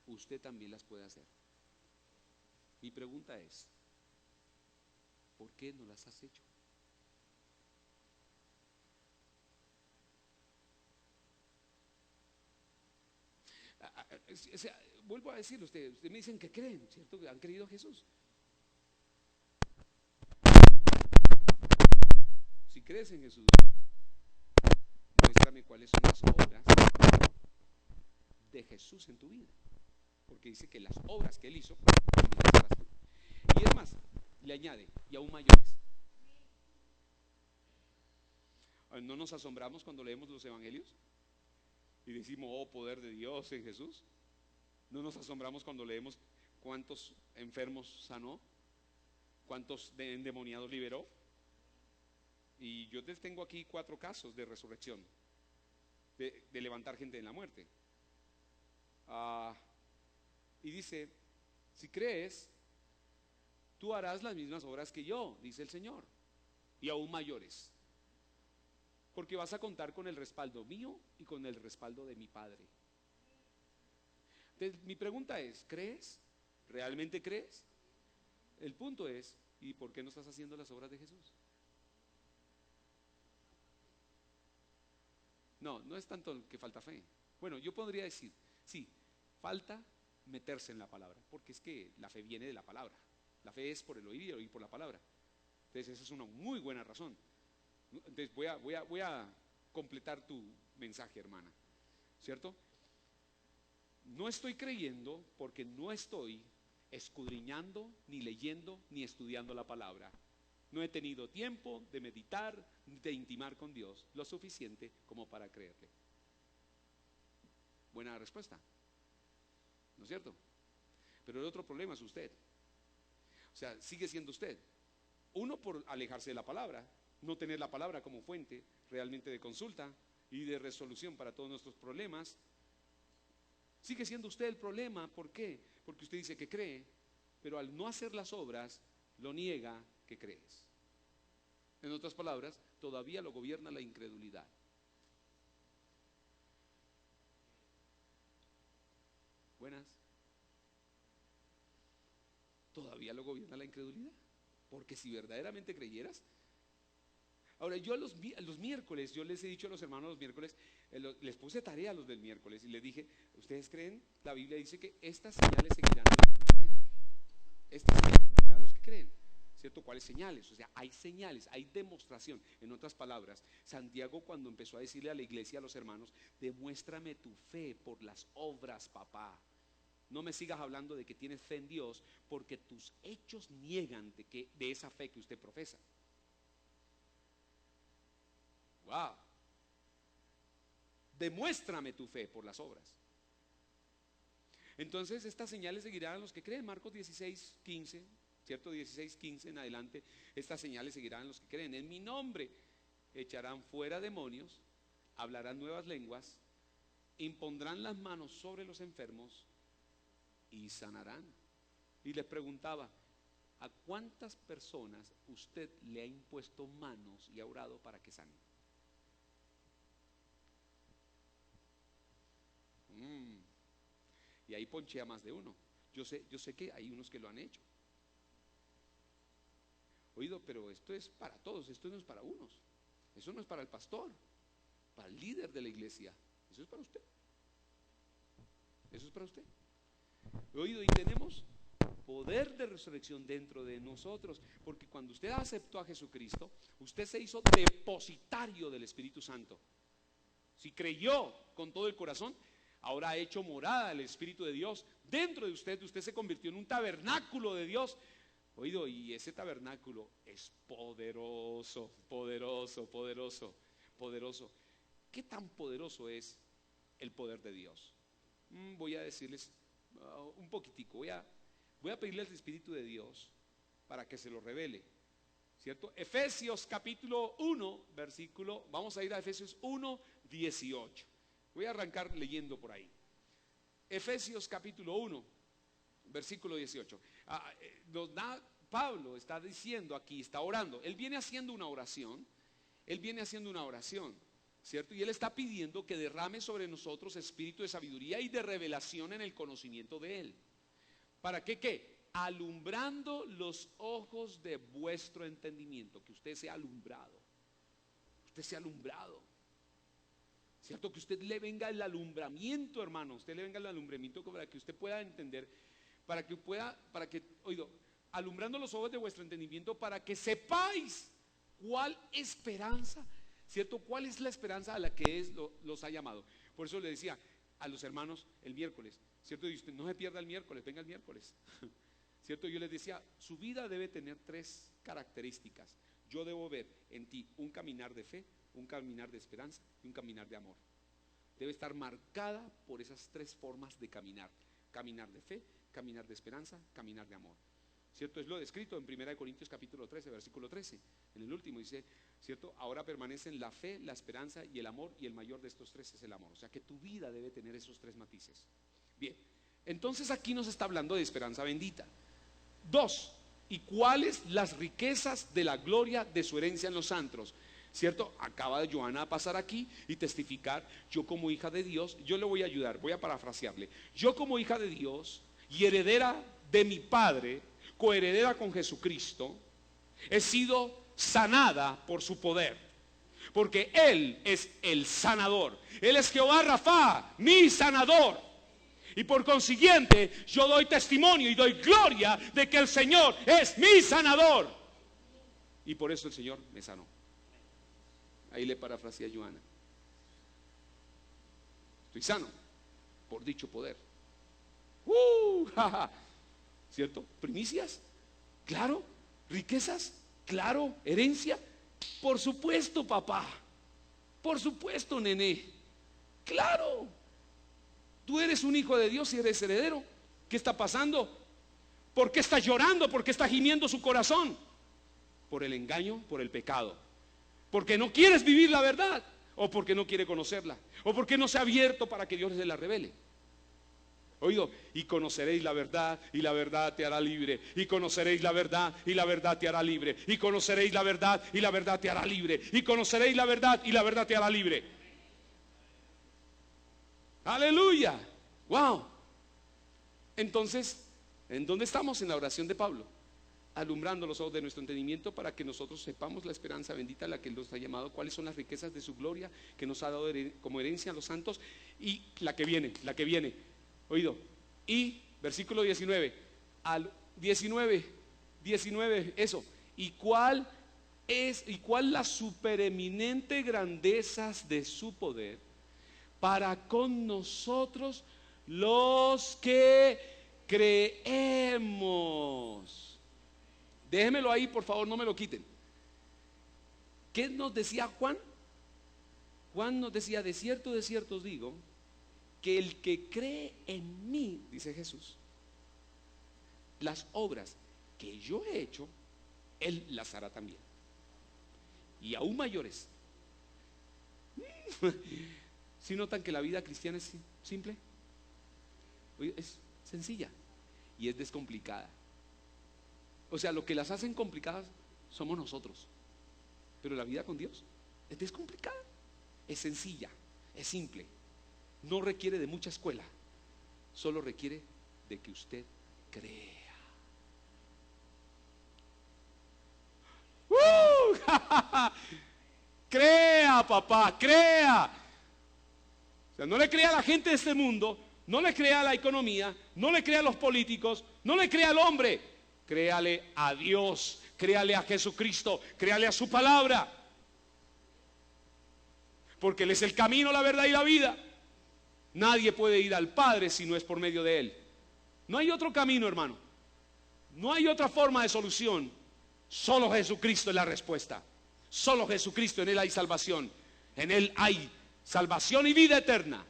usted también las puede hacer. Mi pregunta es, ¿por qué no las has hecho? O sea, vuelvo a decirle, ustedes me dicen que creen, ¿cierto? Que han creído a Jesús. Si crees en Jesús, muéstrame cuáles son las obras de Jesús en tu vida, porque dice que las obras que él hizo también las harás tú. Y es más, le añade, y aún mayores. ¿No nos asombramos cuando leemos los evangelios y decimos, oh, poder de Dios en Jesús? ¿No nos asombramos cuando leemos cuántos enfermos sanó, cuántos endemoniados liberó? Y yo les tengo aquí 4 casos de resurrección, de levantar gente en la muerte. Y dice, si crees, tú harás las mismas obras que yo, dice el Señor, y aún mayores, porque vas a contar con el respaldo mío y con el respaldo de mi Padre. Entonces, mi pregunta es, ¿crees? ¿Realmente crees? El punto es, ¿y por qué no estás haciendo las obras de Jesús? No es tanto que falta fe. Bueno, yo podría decir, sí, falta meterse en la palabra, porque es que la fe viene de la palabra. La fe es por el oír y el oír por la palabra. Entonces esa es una muy buena razón. Entonces voy a completar tu mensaje, hermana, ¿cierto? No estoy creyendo porque no estoy escudriñando, ni leyendo, ni estudiando la palabra. No he tenido tiempo de meditar, de intimar con Dios lo suficiente como para creerle. Buena respuesta, ¿no es cierto? Pero el otro problema es usted. O sea, sigue siendo usted. Uno, por alejarse de la palabra, no tener la palabra como fuente realmente de consulta y de resolución para todos nuestros problemas. Sigue siendo usted el problema. ¿Por qué? Porque usted dice que cree, pero al no hacer las obras, lo niega que crees. En otras palabras, todavía lo gobierna la incredulidad. Buenas. Todavía lo gobierna la incredulidad. Porque si verdaderamente creyeras. Ahora, yo a los miércoles, yo les he dicho a los hermanos los miércoles, les puse tarea a los del miércoles y les dije, ¿ustedes creen? La Biblia dice que estas señales seguirán a los que creen. Estas señales seguirán a los que creen. ¿Cierto? ¿Cuáles señales? O sea, hay señales, hay demostración. En otras palabras, Santiago, cuando empezó a decirle a la iglesia, a los hermanos, demuéstrame tu fe por las obras, papá. No me sigas hablando de que tienes fe en Dios, porque tus hechos niegan de esa fe que usted profesa. Wow. Demuéstrame tu fe por las obras. Entonces estas señales seguirán a los que creen. Marcos 16:15, ¿cierto? 16:15 en adelante. Estas señales seguirán a los que creen. En mi nombre echarán fuera demonios, hablarán nuevas lenguas, impondrán las manos sobre los enfermos y sanarán. Y les preguntaba, ¿a cuántas personas usted le ha impuesto manos y ha orado para que sanen? Y ahí ponché a más de uno. Yo sé que hay unos que lo han hecho. Oído, pero esto es para todos, esto no es para unos. Eso no es para el pastor, para el líder de la iglesia. Eso es para usted. Eso es para usted. Oído, y tenemos poder de resurrección dentro de nosotros, porque cuando usted aceptó a Jesucristo, usted se hizo depositario del Espíritu Santo. Si creyó con todo el corazón, ahora ha hecho morada el Espíritu de Dios dentro de usted. Usted se convirtió en un tabernáculo de Dios. Oído, y ese tabernáculo es poderoso, poderoso, poderoso, poderoso. ¿Qué tan poderoso es el poder de Dios? Voy a decirles un poquitico. Voy a pedirle al Espíritu de Dios para que se lo revele, ¿cierto? Efesios capítulo 1, versículo, vamos a ir a Efesios 1, 18. Voy a arrancar leyendo por ahí. Efesios capítulo 1, versículo 18. Pablo está diciendo aquí, está orando. Él viene haciendo una oración. ¿Cierto? Y él está pidiendo que derrame sobre nosotros espíritu de sabiduría y de revelación en el conocimiento de él. ¿Para qué qué? Alumbrando los ojos de vuestro entendimiento. Que usted sea alumbrado. Usted sea alumbrado. ¿Cierto? Que usted le venga el alumbramiento, hermano. Usted le venga el alumbramiento para que usted pueda entender. Oído, alumbrando los ojos de vuestro entendimiento para que sepáis cuál esperanza, ¿cierto? ¿Cuál es la esperanza a la que los ha llamado? Por eso le decía a los hermanos el miércoles, ¿cierto? Y usted no se pierda el miércoles, venga el miércoles, ¿cierto? Yo les decía, su vida debe tener 3 características. Yo debo ver en ti un caminar de fe, un caminar de esperanza y un caminar de amor. Debe estar marcada por esas 3 formas de caminar: caminar de fe, caminar de esperanza, caminar de amor. ¿Cierto? Es lo descrito en 1 Corintios capítulo 13, versículo 13. En el último dice, ¿cierto? Ahora permanecen la fe, la esperanza y el amor, y el mayor de estos 3 es el amor. O sea que tu vida debe tener esos 3 matices. Bien, entonces aquí nos está hablando de esperanza bendita. 2. ¿Y cuáles las riquezas de la gloria de su herencia en los santos? ¿Cierto? Acaba de Joana pasar aquí y testificar, yo como hija de Dios, yo le voy a ayudar, voy a parafrasearle. Yo como hija de Dios y heredera de mi Padre, coheredera con Jesucristo, he sido sanada por su poder, porque Él es el sanador. Él es Jehová Rafa, mi sanador. Y por consiguiente yo doy testimonio y doy gloria de que el Señor es mi sanador. Y por eso el Señor me sanó. Ahí le parafraseé a Joana. Estoy sano por dicho poder. ¿Cierto? Primicias, claro. Riquezas, claro. Herencia, por supuesto, papá. Por supuesto, nené. Claro. Tú eres un hijo de Dios y eres heredero. ¿Qué está pasando? ¿Por qué está llorando? ¿Por qué está gimiendo su corazón? Por el engaño, por el pecado. Porque no quieres vivir la verdad, o porque no quiere conocerla, o porque no se ha abierto para que Dios se la revele. Oído, y conoceréis la verdad, y la verdad te hará libre. Y conoceréis la verdad, y la verdad te hará libre. Y conoceréis la verdad, y la verdad te hará libre. Y conoceréis la verdad, y la verdad te hará libre. Aleluya. Wow. Entonces, ¿en dónde estamos? En la oración de Pablo. Alumbrando los ojos de nuestro entendimiento para que nosotros sepamos la esperanza bendita a la que Él nos ha llamado, cuáles son las riquezas de su gloria que nos ha dado como herencia a los santos, y la que viene, oído, y versículo 19, al 19, eso, y cuál la supereminente grandeza de su poder para con nosotros los que creemos. Déjemelo ahí, por favor, no me lo quiten. ¿Qué nos decía Juan? Juan nos decía, de cierto os digo, que el que cree en mí, dice Jesús, las obras que yo he hecho, él las hará también. Y aún mayores. ¿Sí notan que la vida cristiana es simple? Es sencilla y es descomplicada. O sea, lo que las hacen complicadas somos nosotros. Pero la vida con Dios es descomplicada, es sencilla, es simple. No requiere de mucha escuela, solo requiere de que usted crea. Crea, papá, crea. O sea, no le crea a la gente de este mundo, no le crea a la economía, no le crea a los políticos, no le crea al hombre. Créale a Dios, créale a Jesucristo, créale a su palabra. Porque Él es el camino, la verdad y la vida. Nadie puede ir al Padre si no es por medio de Él. No hay otro camino, hermano. No hay otra forma de solución. Solo Jesucristo es la respuesta. Solo Jesucristo, en Él hay salvación. En Él hay salvación y vida eterna.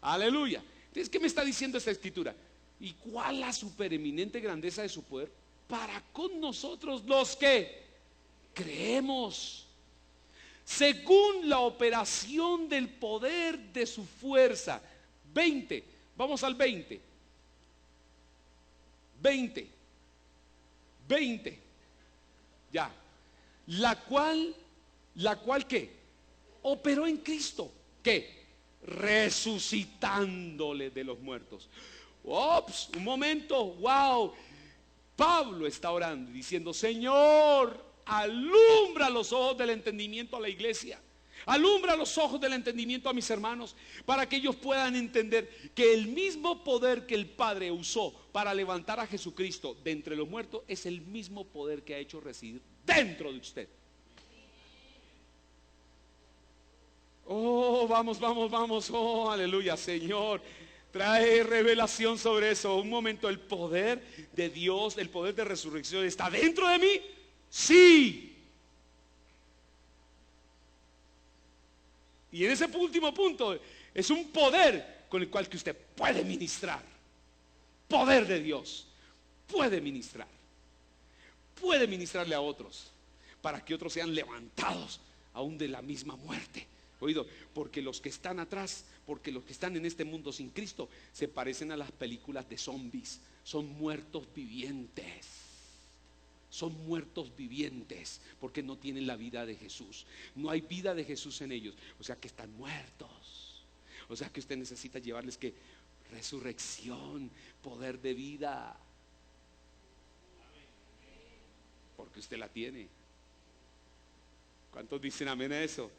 Aleluya. Entonces, ¿qué me está diciendo esta escritura? ¿Y cuál la supereminente grandeza de su poder para con nosotros los que creemos? Según la operación del poder de su fuerza. 20, vamos al 20. 20. Ya. La cual ¿qué? Operó en Cristo. ¿Qué? Resucitándole de los muertos. Ops, un momento, wow. Pablo está orando y diciendo: Señor, alumbra los ojos del entendimiento a la iglesia. Alumbra los ojos del entendimiento a mis hermanos, para que ellos puedan entender que el mismo poder que el Padre usó para levantar a Jesucristo de entre los muertos es el mismo poder que ha hecho residir dentro de usted. Oh, vamos, oh, aleluya, Señor. Trae revelación sobre eso. Un momento, el poder de Dios, el poder de resurrección está dentro de mí. Sí. Y en ese último punto es un poder con el cual que usted puede ministrar. Poder de Dios. Puede ministrar. Puede ministrarle a otros para que otros sean levantados aún de la misma muerte. Oído, porque los que están atrás, porque los que están en este mundo sin Cristo se parecen a las películas de zombies. Son muertos vivientes. Son muertos vivientes porque no tienen la vida de Jesús. No hay vida de Jesús en ellos. O sea que están muertos. O sea que usted necesita llevarles que resurrección, poder de vida. Porque usted la tiene. ¿Cuántos dicen amén a eso?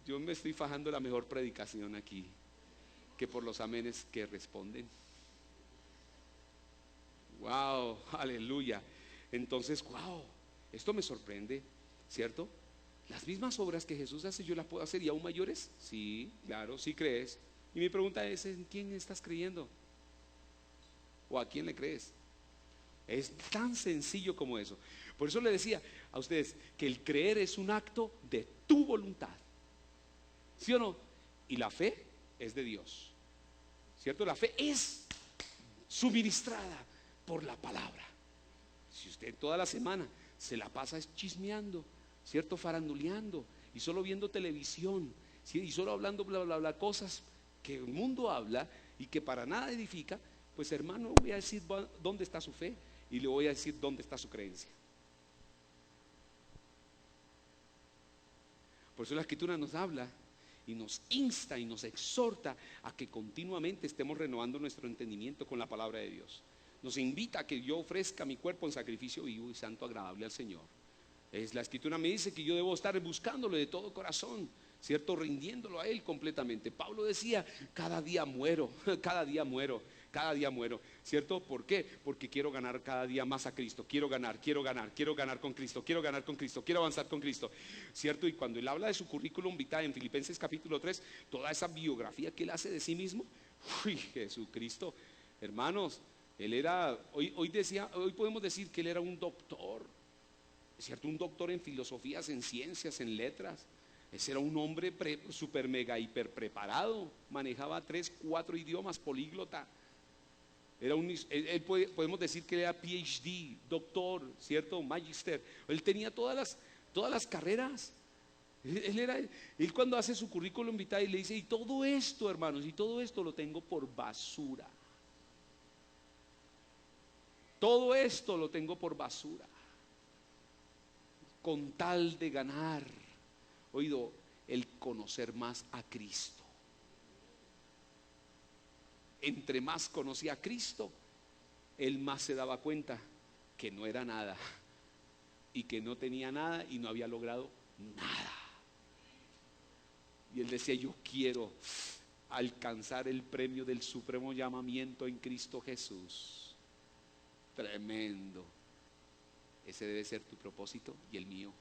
Yo me estoy fajando la mejor predicación aquí, que por los amenes que responden. Wow, aleluya. Entonces, wow, esto me sorprende, ¿cierto? Las mismas obras que Jesús hace, yo las puedo hacer, y aún mayores. Sí, claro, sí crees. Y mi pregunta es: ¿en quién estás creyendo? ¿O a quién le crees? Es tan sencillo como eso. Por eso le decía a ustedes que el creer es un acto de tu voluntad, ¿sí o no? Y la fe es de Dios, ¿cierto? La fe es suministrada por la palabra. Si usted toda la semana se la pasa chismeando, ¿cierto? Faranduleando y solo viendo televisión, ¿sí? Y solo hablando bla bla bla, cosas que el mundo habla y que para nada edifica, pues hermano, voy a decir dónde está su fe y le voy a decir dónde está su creencia. Por eso la Escritura nos habla y nos insta y nos exhorta a que continuamente estemos renovando nuestro entendimiento con la palabra de Dios. Nos invita a que yo ofrezca mi cuerpo en sacrificio vivo y santo, agradable al Señor. La Escritura me dice que yo debo estar buscándolo de todo corazón, ¿cierto? Rindiéndolo a Él completamente. Pablo decía: cada día muero, cada día muero, cada día muero, ¿cierto? ¿Por qué? Porque quiero ganar cada día más a Cristo. Quiero ganar con Cristo, quiero ganar con Cristo, quiero avanzar con Cristo, ¿cierto? Y cuando él habla de su currículum vitae en Filipenses capítulo 3, toda esa biografía que él hace de sí mismo, uy, Jesucristo, hermanos, él era, hoy podemos decir que él era un doctor, ¿cierto? Un doctor en filosofías, en ciencias, en letras. Ese era un hombre super mega hiper preparado, manejaba 3, 4 idiomas, políglota. Podemos decir que era PhD, doctor, ¿cierto? Magister. Él tenía todas las carreras. Él cuando hace su currículum vitae le dice: y todo esto, hermanos, y todo esto lo tengo por basura. Todo esto lo tengo por basura, con tal de ganar, oído, el conocer más a Cristo. Entre más conocía a Cristo, él más se daba cuenta que no era nada y que no tenía nada y no había logrado nada. Y él decía, yo quiero alcanzar el premio del supremo llamamiento en Cristo Jesús. Tremendo. Ese debe ser tu propósito y el mío.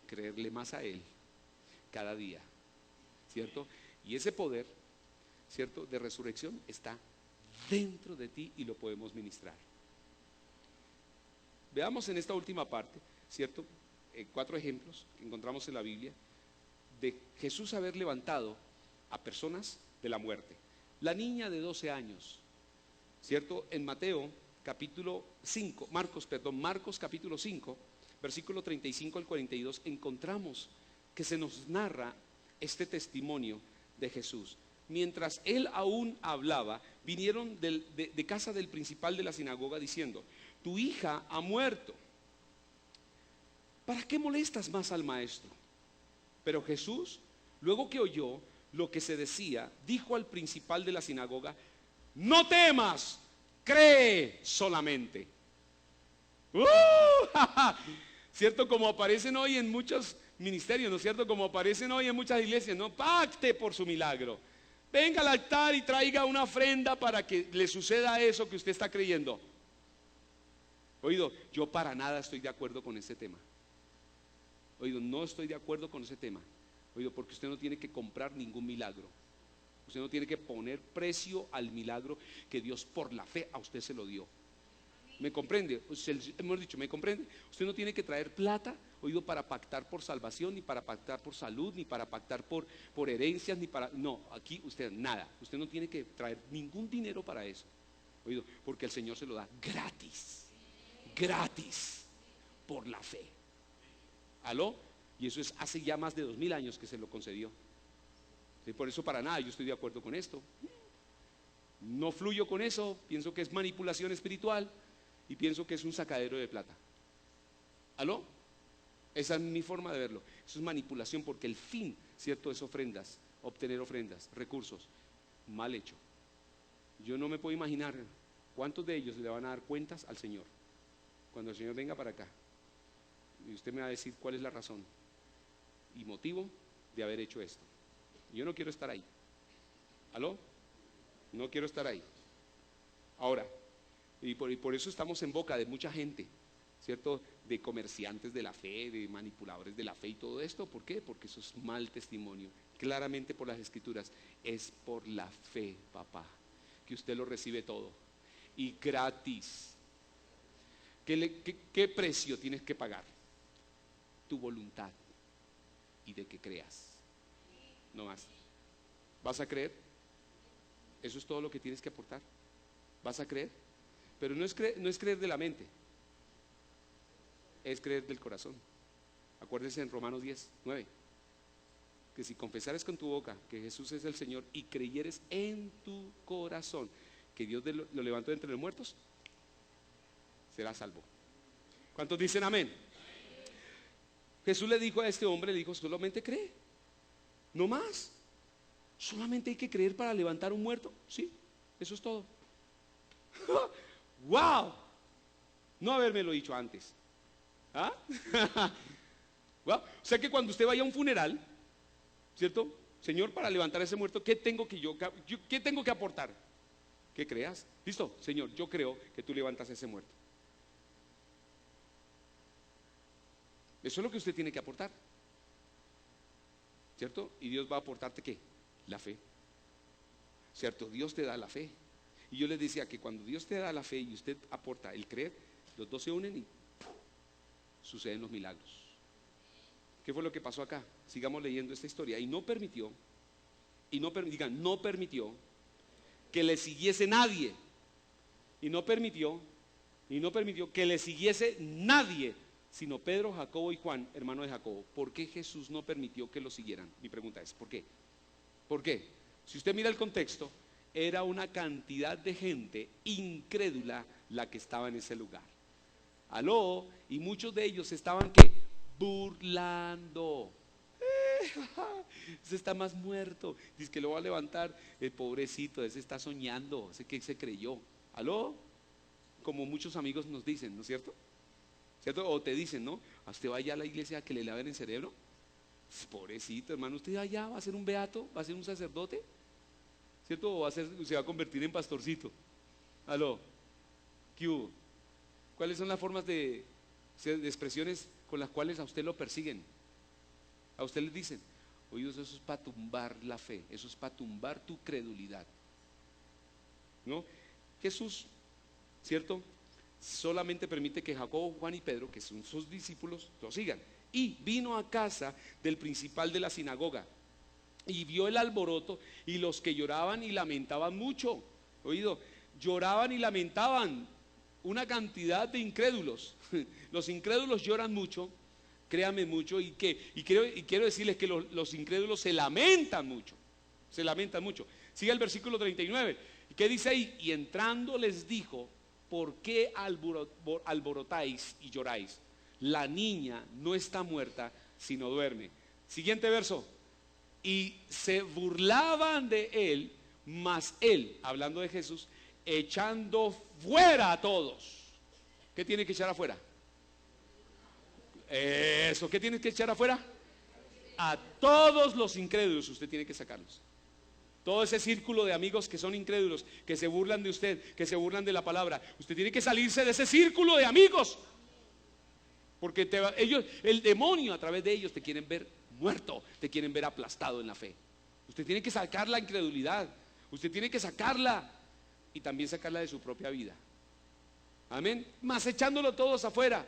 Creerle más a Él cada día, ¿cierto? Y ese poder, ¿cierto?, de resurrección está dentro de ti y lo podemos ministrar. Veamos en esta última parte, ¿cierto?, 4 ejemplos que encontramos en la Biblia de Jesús haber levantado a personas de la muerte. La niña de 12 años, ¿cierto? En Mateo capítulo 5, Marcos capítulo 5, versículo 35 al 42, encontramos que se nos narra este testimonio de Jesús. Mientras él aún hablaba, vinieron de casa del principal de la sinagoga diciendo, tu hija ha muerto, ¿para qué molestas más al maestro? Pero Jesús, luego que oyó lo que se decía, dijo al principal de la sinagoga, no temas, cree solamente. ¿Cierto? Como aparecen hoy en muchos ministerios, ¿no es cierto? Como aparecen hoy en muchas iglesias, no pacte por su milagro. Venga al altar y traiga una ofrenda para que le suceda eso que usted está creyendo. Oído, yo para nada estoy de acuerdo con ese tema. Oído, no estoy de acuerdo con ese tema. Oído, porque usted no tiene que comprar ningún milagro. Usted no tiene que poner precio al milagro que Dios por la fe a usted se lo dio. ¿Me comprende? Hemos dicho, ¿me comprende? Usted no tiene que traer plata, oído, para pactar por salvación, ni para pactar por salud, ni para pactar por herencias, ni para... No, aquí usted nada. Usted no tiene que traer ningún dinero para eso. Oído, porque el Señor se lo da gratis. Gratis. Por la fe. ¿Aló? Y eso es hace ya más de 2000 años que se lo concedió. Sí, por eso para nada yo estoy de acuerdo con esto. No fluyo con eso, pienso que es manipulación espiritual y pienso que es un sacadero de plata. ¿Aló? Esa es mi forma de verlo. Eso es manipulación porque el fin, ¿cierto?, es ofrendas, obtener ofrendas, recursos. Mal hecho. Yo no me puedo imaginar cuántos de ellos le van a dar cuentas al Señor cuando el Señor venga para acá. Y usted me va a decir cuál es la razón y motivo de haber hecho esto. Yo no quiero estar ahí. ¿Aló? No quiero estar ahí. Ahora, y por eso estamos en boca de mucha gente, ¿cierto? De comerciantes de la fe, de manipuladores de la fe y todo esto. ¿Por qué? Porque eso es mal testimonio. Claramente por las escrituras. Es por la fe, papá, que usted lo recibe todo. Y gratis. ¿Qué precio tienes que pagar? Tu voluntad y de que creas. No más. ¿Vas a creer? Eso es todo lo que tienes que aportar. ¿Vas a creer? Pero no es creer de la mente, es creer del corazón. Acuérdense en Romanos 10:9, que si confesares con tu boca que Jesús es el Señor y creyeres en tu corazón que Dios lo levantó de entre los muertos, serás salvo. ¿Cuántos dicen amén? Jesús le dijo a este hombre, le dijo, solamente cree, no más. Solamente hay que creer para levantar un muerto. Sí, eso es todo. ¡Wow! No habérmelo dicho antes. ¿Ah? Wow. O sea que cuando usted vaya a un funeral, ¿cierto? Señor, para levantar ese muerto, ¿qué tengo que aportar? Que creas. ¿Listo? Señor, yo creo que tú levantas ese muerto. Eso es lo que usted tiene que aportar, ¿cierto? Y Dios va a aportarte ¿qué? La fe, ¿cierto? Dios te da la fe. Y yo les decía que cuando Dios te da la fe y usted aporta el creer, los dos se unen y ¡pum!, suceden los milagros. ¿Qué fue lo que pasó acá? Sigamos leyendo esta historia. Y no permitió que le siguiese nadie. Y no permitió que le siguiese nadie, sino Pedro, Jacobo y Juan, hermano de Jacobo. ¿Por qué Jesús no permitió que lo siguieran? Mi pregunta es, ¿por qué? ¿Por qué? Si usted mira el contexto, era una cantidad de gente incrédula la que estaba en ese lugar. ¿Aló? Y muchos de ellos estaban ¿qué? Burlando. Ese está más muerto. Dice que lo va a levantar. El pobrecito, ese está soñando. Ese que se creyó. ¿Aló? como muchos amigos nos dicen, ¿no es cierto? ¿Cierto? O te dicen, ¿no? ¿A usted vaya a la iglesia a que le laven el cerebro? Pobrecito, hermano, usted allá va a ser un beato, va a ser un sacerdote, ¿cierto? O se va a convertir en pastorcito. Aló, ¿qué hubo? ¿Cuáles son las formas de expresiones con las cuales a usted lo persiguen? A usted les dicen, oye, eso es para tumbar la fe, eso es para tumbar tu credulidad, ¿no? Jesús, ¿cierto? Solamente permite que Jacobo, Juan y Pedro, que son sus discípulos, lo sigan. Y vino a casa del principal de la sinagoga y vio el alboroto y los que lloraban y lamentaban mucho. Oído, lloraban y lamentaban una cantidad de incrédulos. Los incrédulos lloran mucho, créanme mucho, y quiero decirles que los incrédulos se lamentan mucho, se lamentan mucho. Sigue el versículo 39, ¿y qué dice ahí? Y entrando les dijo, ¿por qué alborotáis y lloráis? La niña no está muerta, sino duerme. Siguiente verso. Y se burlaban de él, mas él, hablando de Jesús, echando fuera a todos. ¿Qué tiene que echar afuera? Eso, ¿qué tiene que echar afuera? A todos los incrédulos usted tiene que sacarlos. Todo ese círculo de amigos que son incrédulos, que se burlan de usted, que se burlan de la palabra, usted tiene que salirse de ese círculo de amigos. Porque el demonio a través de ellos te quieren ver muerto, te quieren ver aplastado en la fe. Usted tiene que sacar la incredulidad, usted tiene que sacarla y también sacarla de su propia vida. Amén. Más echándolo todos afuera,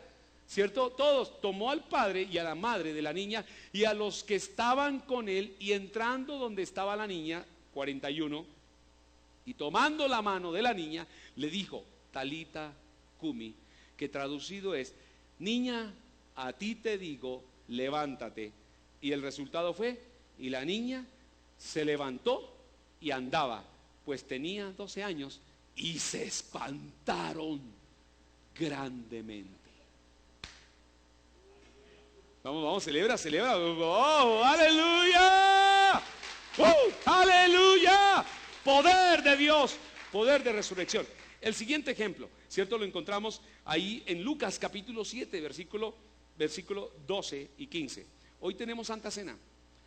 ¿cierto? Todos, tomó al padre y a la madre de la niña y a los que estaban con él, y entrando donde estaba la niña, 41, y tomando la mano de la niña, le dijo, Talita Cumi, que traducido es, niña, a ti te digo, levántate. Y el resultado fue, y la niña se levantó y andaba, pues tenía 12 años, y se espantaron grandemente. Vamos, celebra. ¡Oh, aleluya! ¡Oh, aleluya! Poder de Dios, poder de resurrección. El siguiente ejemplo, ¿cierto? Lo encontramos ahí en Lucas capítulo 7, versículo 12 y 15. Hoy tenemos Santa Cena,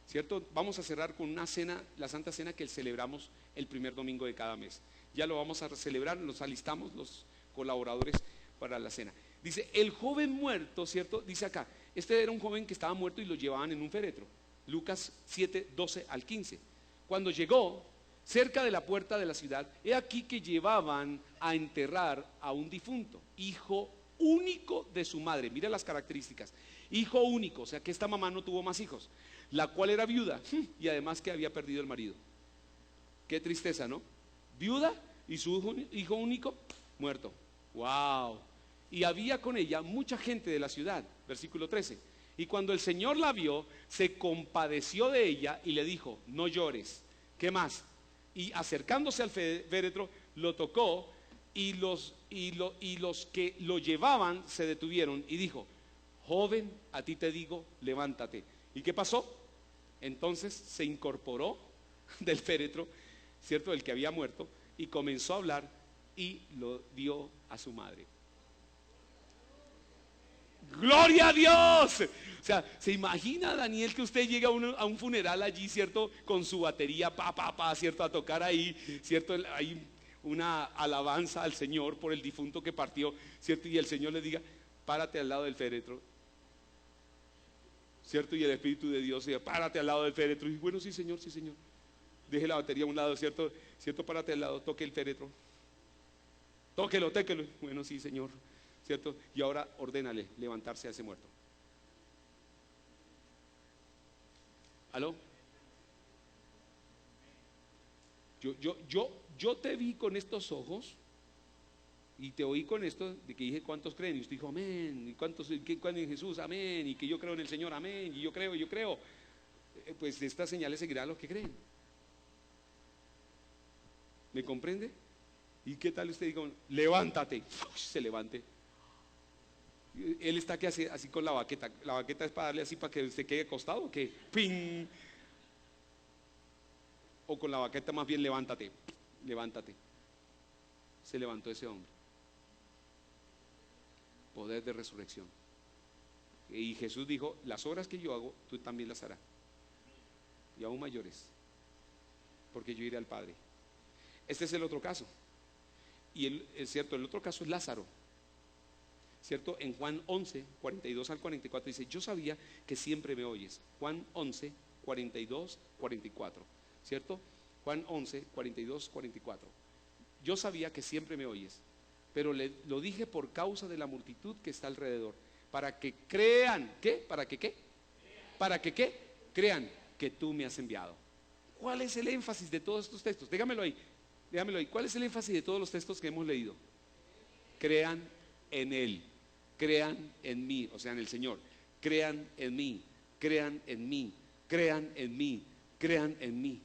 ¿cierto? Vamos a cerrar con una cena, la Santa Cena que celebramos el primer domingo de cada mes. Ya lo vamos a celebrar, nos alistamos los colaboradores para la cena. Dice, el joven muerto, ¿cierto? Dice acá, este era un joven que estaba muerto y lo llevaban en un féretro. Lucas 7, 12 al 15. Cuando llegó cerca de la puerta de la ciudad, he aquí que llevaban a enterrar a un difunto, hijo único de su madre. Mira las características. Hijo único, o sea que esta mamá no tuvo más hijos, la cual era viuda y además que había perdido el marido. Qué tristeza, ¿no? Viuda y su hijo único muerto. Wow. Y había con ella mucha gente de la ciudad. Versículo 13. Y cuando el Señor la vio, se compadeció de ella y le dijo, no llores. ¿Qué más? Y acercándose al féretro, lo tocó y los que lo llevaban se detuvieron y dijo, joven, a ti te digo, levántate. ¿Y qué pasó? Entonces se incorporó del féretro, ¿cierto? El que había muerto, y comenzó a hablar y lo dio a su madre. ¡Gloria a Dios! O sea, ¿se imagina, Daniel, que usted llega a un funeral allí, ¿cierto? Con su batería, ¿cierto? A tocar ahí, ¿cierto? Hay una alabanza al Señor por el difunto que partió, ¿cierto? Y el Señor le diga, párate al lado del féretro, ¿cierto? Y el Espíritu de Dios diga, párate al lado del féretro. Y bueno, sí, Señor, sí, Señor. Deje la batería a un lado, ¿cierto? ¿Cierto? Párate al lado, toque el féretro. Tóquelo. Bueno, sí, Señor, ¿cierto? Y ahora ordénale levantarse a ese muerto. ¿Aló? Yo te vi con estos ojos y te oí con esto de que dije, ¿cuántos creen? Y usted dijo, amén. ¿Y cuántos creen en Jesús? Amén. Y que yo creo en el Señor, amén. Y yo creo. Pues estas señales seguirán a los que creen. ¿Me comprende? ¿Y qué tal usted diga, levántate? Se levante. Él está que hace así con la baqueta. La baqueta es para darle así para que usted quede acostado, ¿o qué? ¡Ping! O con la baqueta más bien, levántate. Se levantó ese hombre. Poder de resurrección. Y Jesús dijo, las obras que yo hago, tú también las harás. Y aún mayores. Porque yo iré al Padre. Este es el otro caso. Y es cierto, el otro caso es Lázaro. ¿Cierto? En Juan 11, 42 al 44 dice, yo sabía que siempre me oyes. Juan 11, 42, 44. ¿Cierto? Juan 11, 42, 44. Yo sabía que siempre me oyes, pero lo dije por causa de la multitud que está alrededor, para que crean, ¿qué? ¿Para que qué? Para que qué? Crean que tú me has enviado. ¿Cuál es el énfasis de todos estos textos? Dígamelo ahí, dígamelo ahí. ¿Cuál es el énfasis de todos los textos que hemos leído? Crean en Él, crean en mí, o sea, en el Señor. Crean en mí, crean en mí, crean en mí, crean en mí.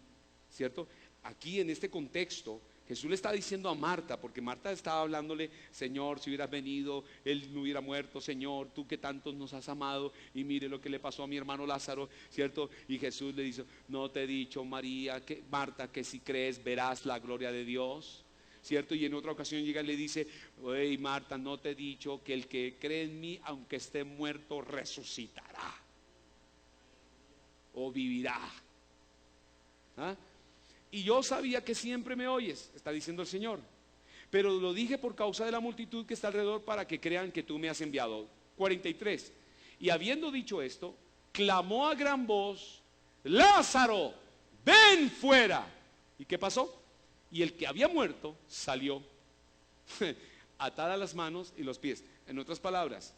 ¿Cierto? Aquí en este contexto Jesús le está diciendo a Marta, porque Marta estaba hablándole, Señor, si hubieras venido, él no hubiera muerto, Señor, tú que tantos nos has amado, y mire lo que le pasó a mi hermano Lázaro, ¿cierto? Y Jesús le dice, no te he dicho, Marta, que si crees verás la gloria de Dios, ¿cierto? Y en otra ocasión llega y le dice, hey Marta, no te he dicho que el que cree en mí, aunque esté muerto, resucitará, o vivirá. ¿Ah? Y yo sabía que siempre me oyes, está diciendo el Señor, pero lo dije por causa de la multitud que está alrededor, para que crean que tú me has enviado. 43. Y habiendo dicho esto, clamó a gran voz, Lázaro, ven fuera. ¿Y qué pasó? Y el que había muerto salió, atadas las manos y los pies. En otras palabras,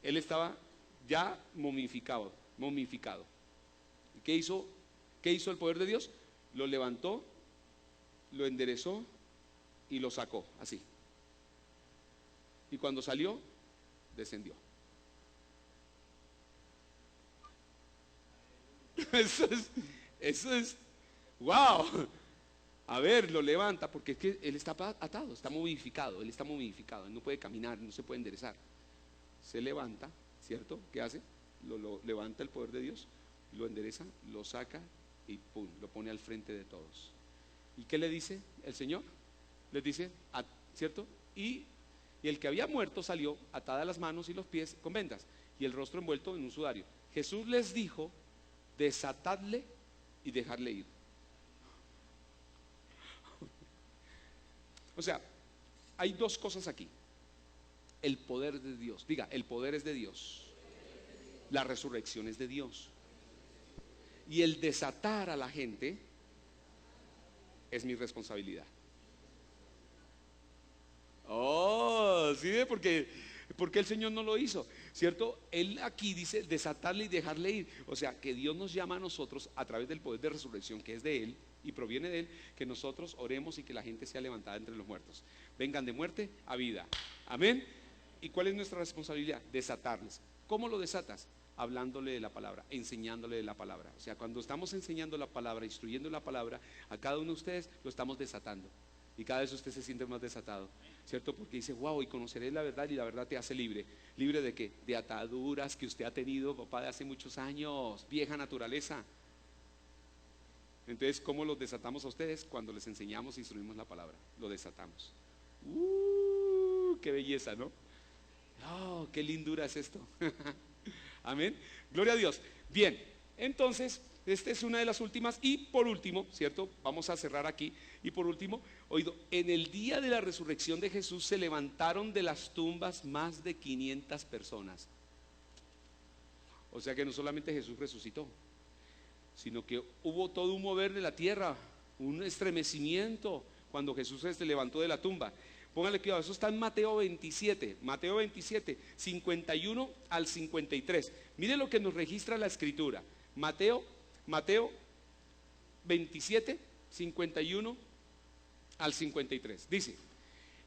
él estaba ya momificado. ¿Y qué hizo el poder de Dios? Lo levantó, lo enderezó y lo sacó, así. Y cuando salió, descendió. Eso es, wow. A ver, lo levanta, porque es que él está atado, está momificado, él no puede caminar, no se puede enderezar. Se levanta, ¿cierto? ¿Qué hace? Lo levanta el poder de Dios, lo endereza, lo saca y pum, lo pone al frente de todos. ¿Y qué le dice el Señor? Les dice, ¿cierto? Y el que había muerto salió, atada las manos y los pies con vendas, y el rostro envuelto en un sudario. Jesús les dijo, desatadle y dejarle ir. O sea, hay dos cosas aquí. El poder de Dios, diga, el poder es de Dios. La resurrección es de Dios. Y el desatar a la gente es mi responsabilidad. Oh, ¿sí ve? Porque el Señor no lo hizo, ¿cierto? Él aquí dice desatarle y dejarle ir. O sea, que Dios nos llama a nosotros a través del poder de resurrección que es de Él y proviene de Él, que nosotros oremos y que la gente sea levantada entre los muertos. Vengan de muerte a vida. Amén. ¿Y cuál es nuestra responsabilidad? Desatarles. ¿Cómo lo desatas? Hablándole de la palabra, enseñándole de la palabra. O sea, cuando estamos enseñando la palabra, instruyendo la palabra, a cada uno de ustedes lo estamos desatando. Y cada vez usted se siente más desatado, ¿cierto? Porque dice, wow, y conoceré la verdad y la verdad te hace libre. ¿Libre de qué? De ataduras que usted ha tenido, papá, de hace muchos años, vieja naturaleza. Entonces, ¿cómo los desatamos a ustedes? Cuando les enseñamos e instruimos la palabra, lo desatamos. ¡Qué belleza!, ¿no? ¡Oh, qué lindura es esto! Amén, gloria a Dios. Bien, entonces esta es una de las últimas. Y por último, ¿cierto? Vamos a cerrar aquí. Y por último, oído, en el día de la resurrección de Jesús se levantaron de las tumbas más de 500 personas. O sea que no solamente Jesús resucitó, sino que hubo todo un mover de la tierra, un estremecimiento cuando Jesús se levantó de la tumba. Póngale cuidado, eso está en Mateo 27, 51 al 53. Mire lo que nos registra la escritura. Mateo 27, 51 al 53. Dice,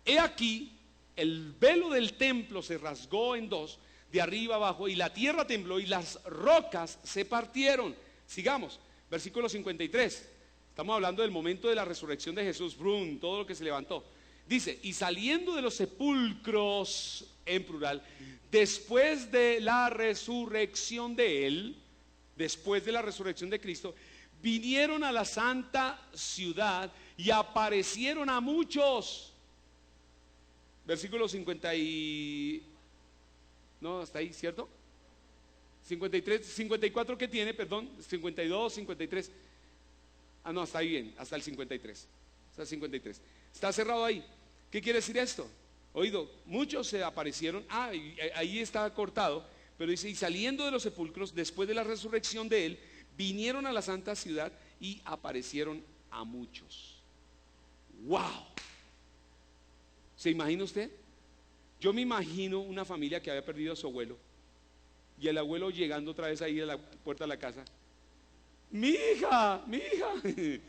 he aquí, el velo del templo se rasgó en dos, de arriba abajo, y la tierra tembló y las rocas se partieron. Sigamos, versículo 53. Estamos hablando del momento de la resurrección de Jesús, brum, todo lo que se levantó. Dice, y saliendo de los sepulcros, en plural, después de la resurrección de Él, después de la resurrección de Cristo, vinieron a la santa ciudad y aparecieron a muchos. versículo 50 y... No, hasta ahí, ¿cierto? 53, 54 que tiene, perdón, 52, 53. Ah, no, está ahí bien, hasta el 53. Hasta el 53. Está cerrado ahí. ¿Qué quiere decir esto? Oído, muchos se aparecieron. Ahí está cortado, pero dice, y saliendo de los sepulcros, después de la resurrección de él, vinieron a la santa ciudad y aparecieron a muchos. ¡Wow! ¿Se imagina usted? Yo me imagino una familia que había perdido a su abuelo y el abuelo llegando otra vez ahí a la puerta de la casa. Mi hija, mi hija.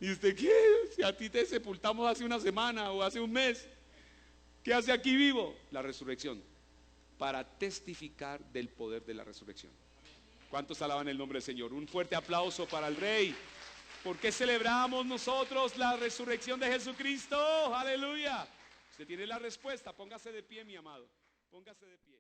¿Y usted qué? Si a ti te sepultamos hace una semana o hace un mes, ¿qué hace aquí vivo? La resurrección, para testificar del poder de la resurrección. ¿Cuántos alaban el nombre del Señor? Un fuerte aplauso para el Rey. ¿Por qué celebramos nosotros la resurrección de Jesucristo? Aleluya. Usted tiene la respuesta. Póngase de pie, mi amado. Póngase de pie.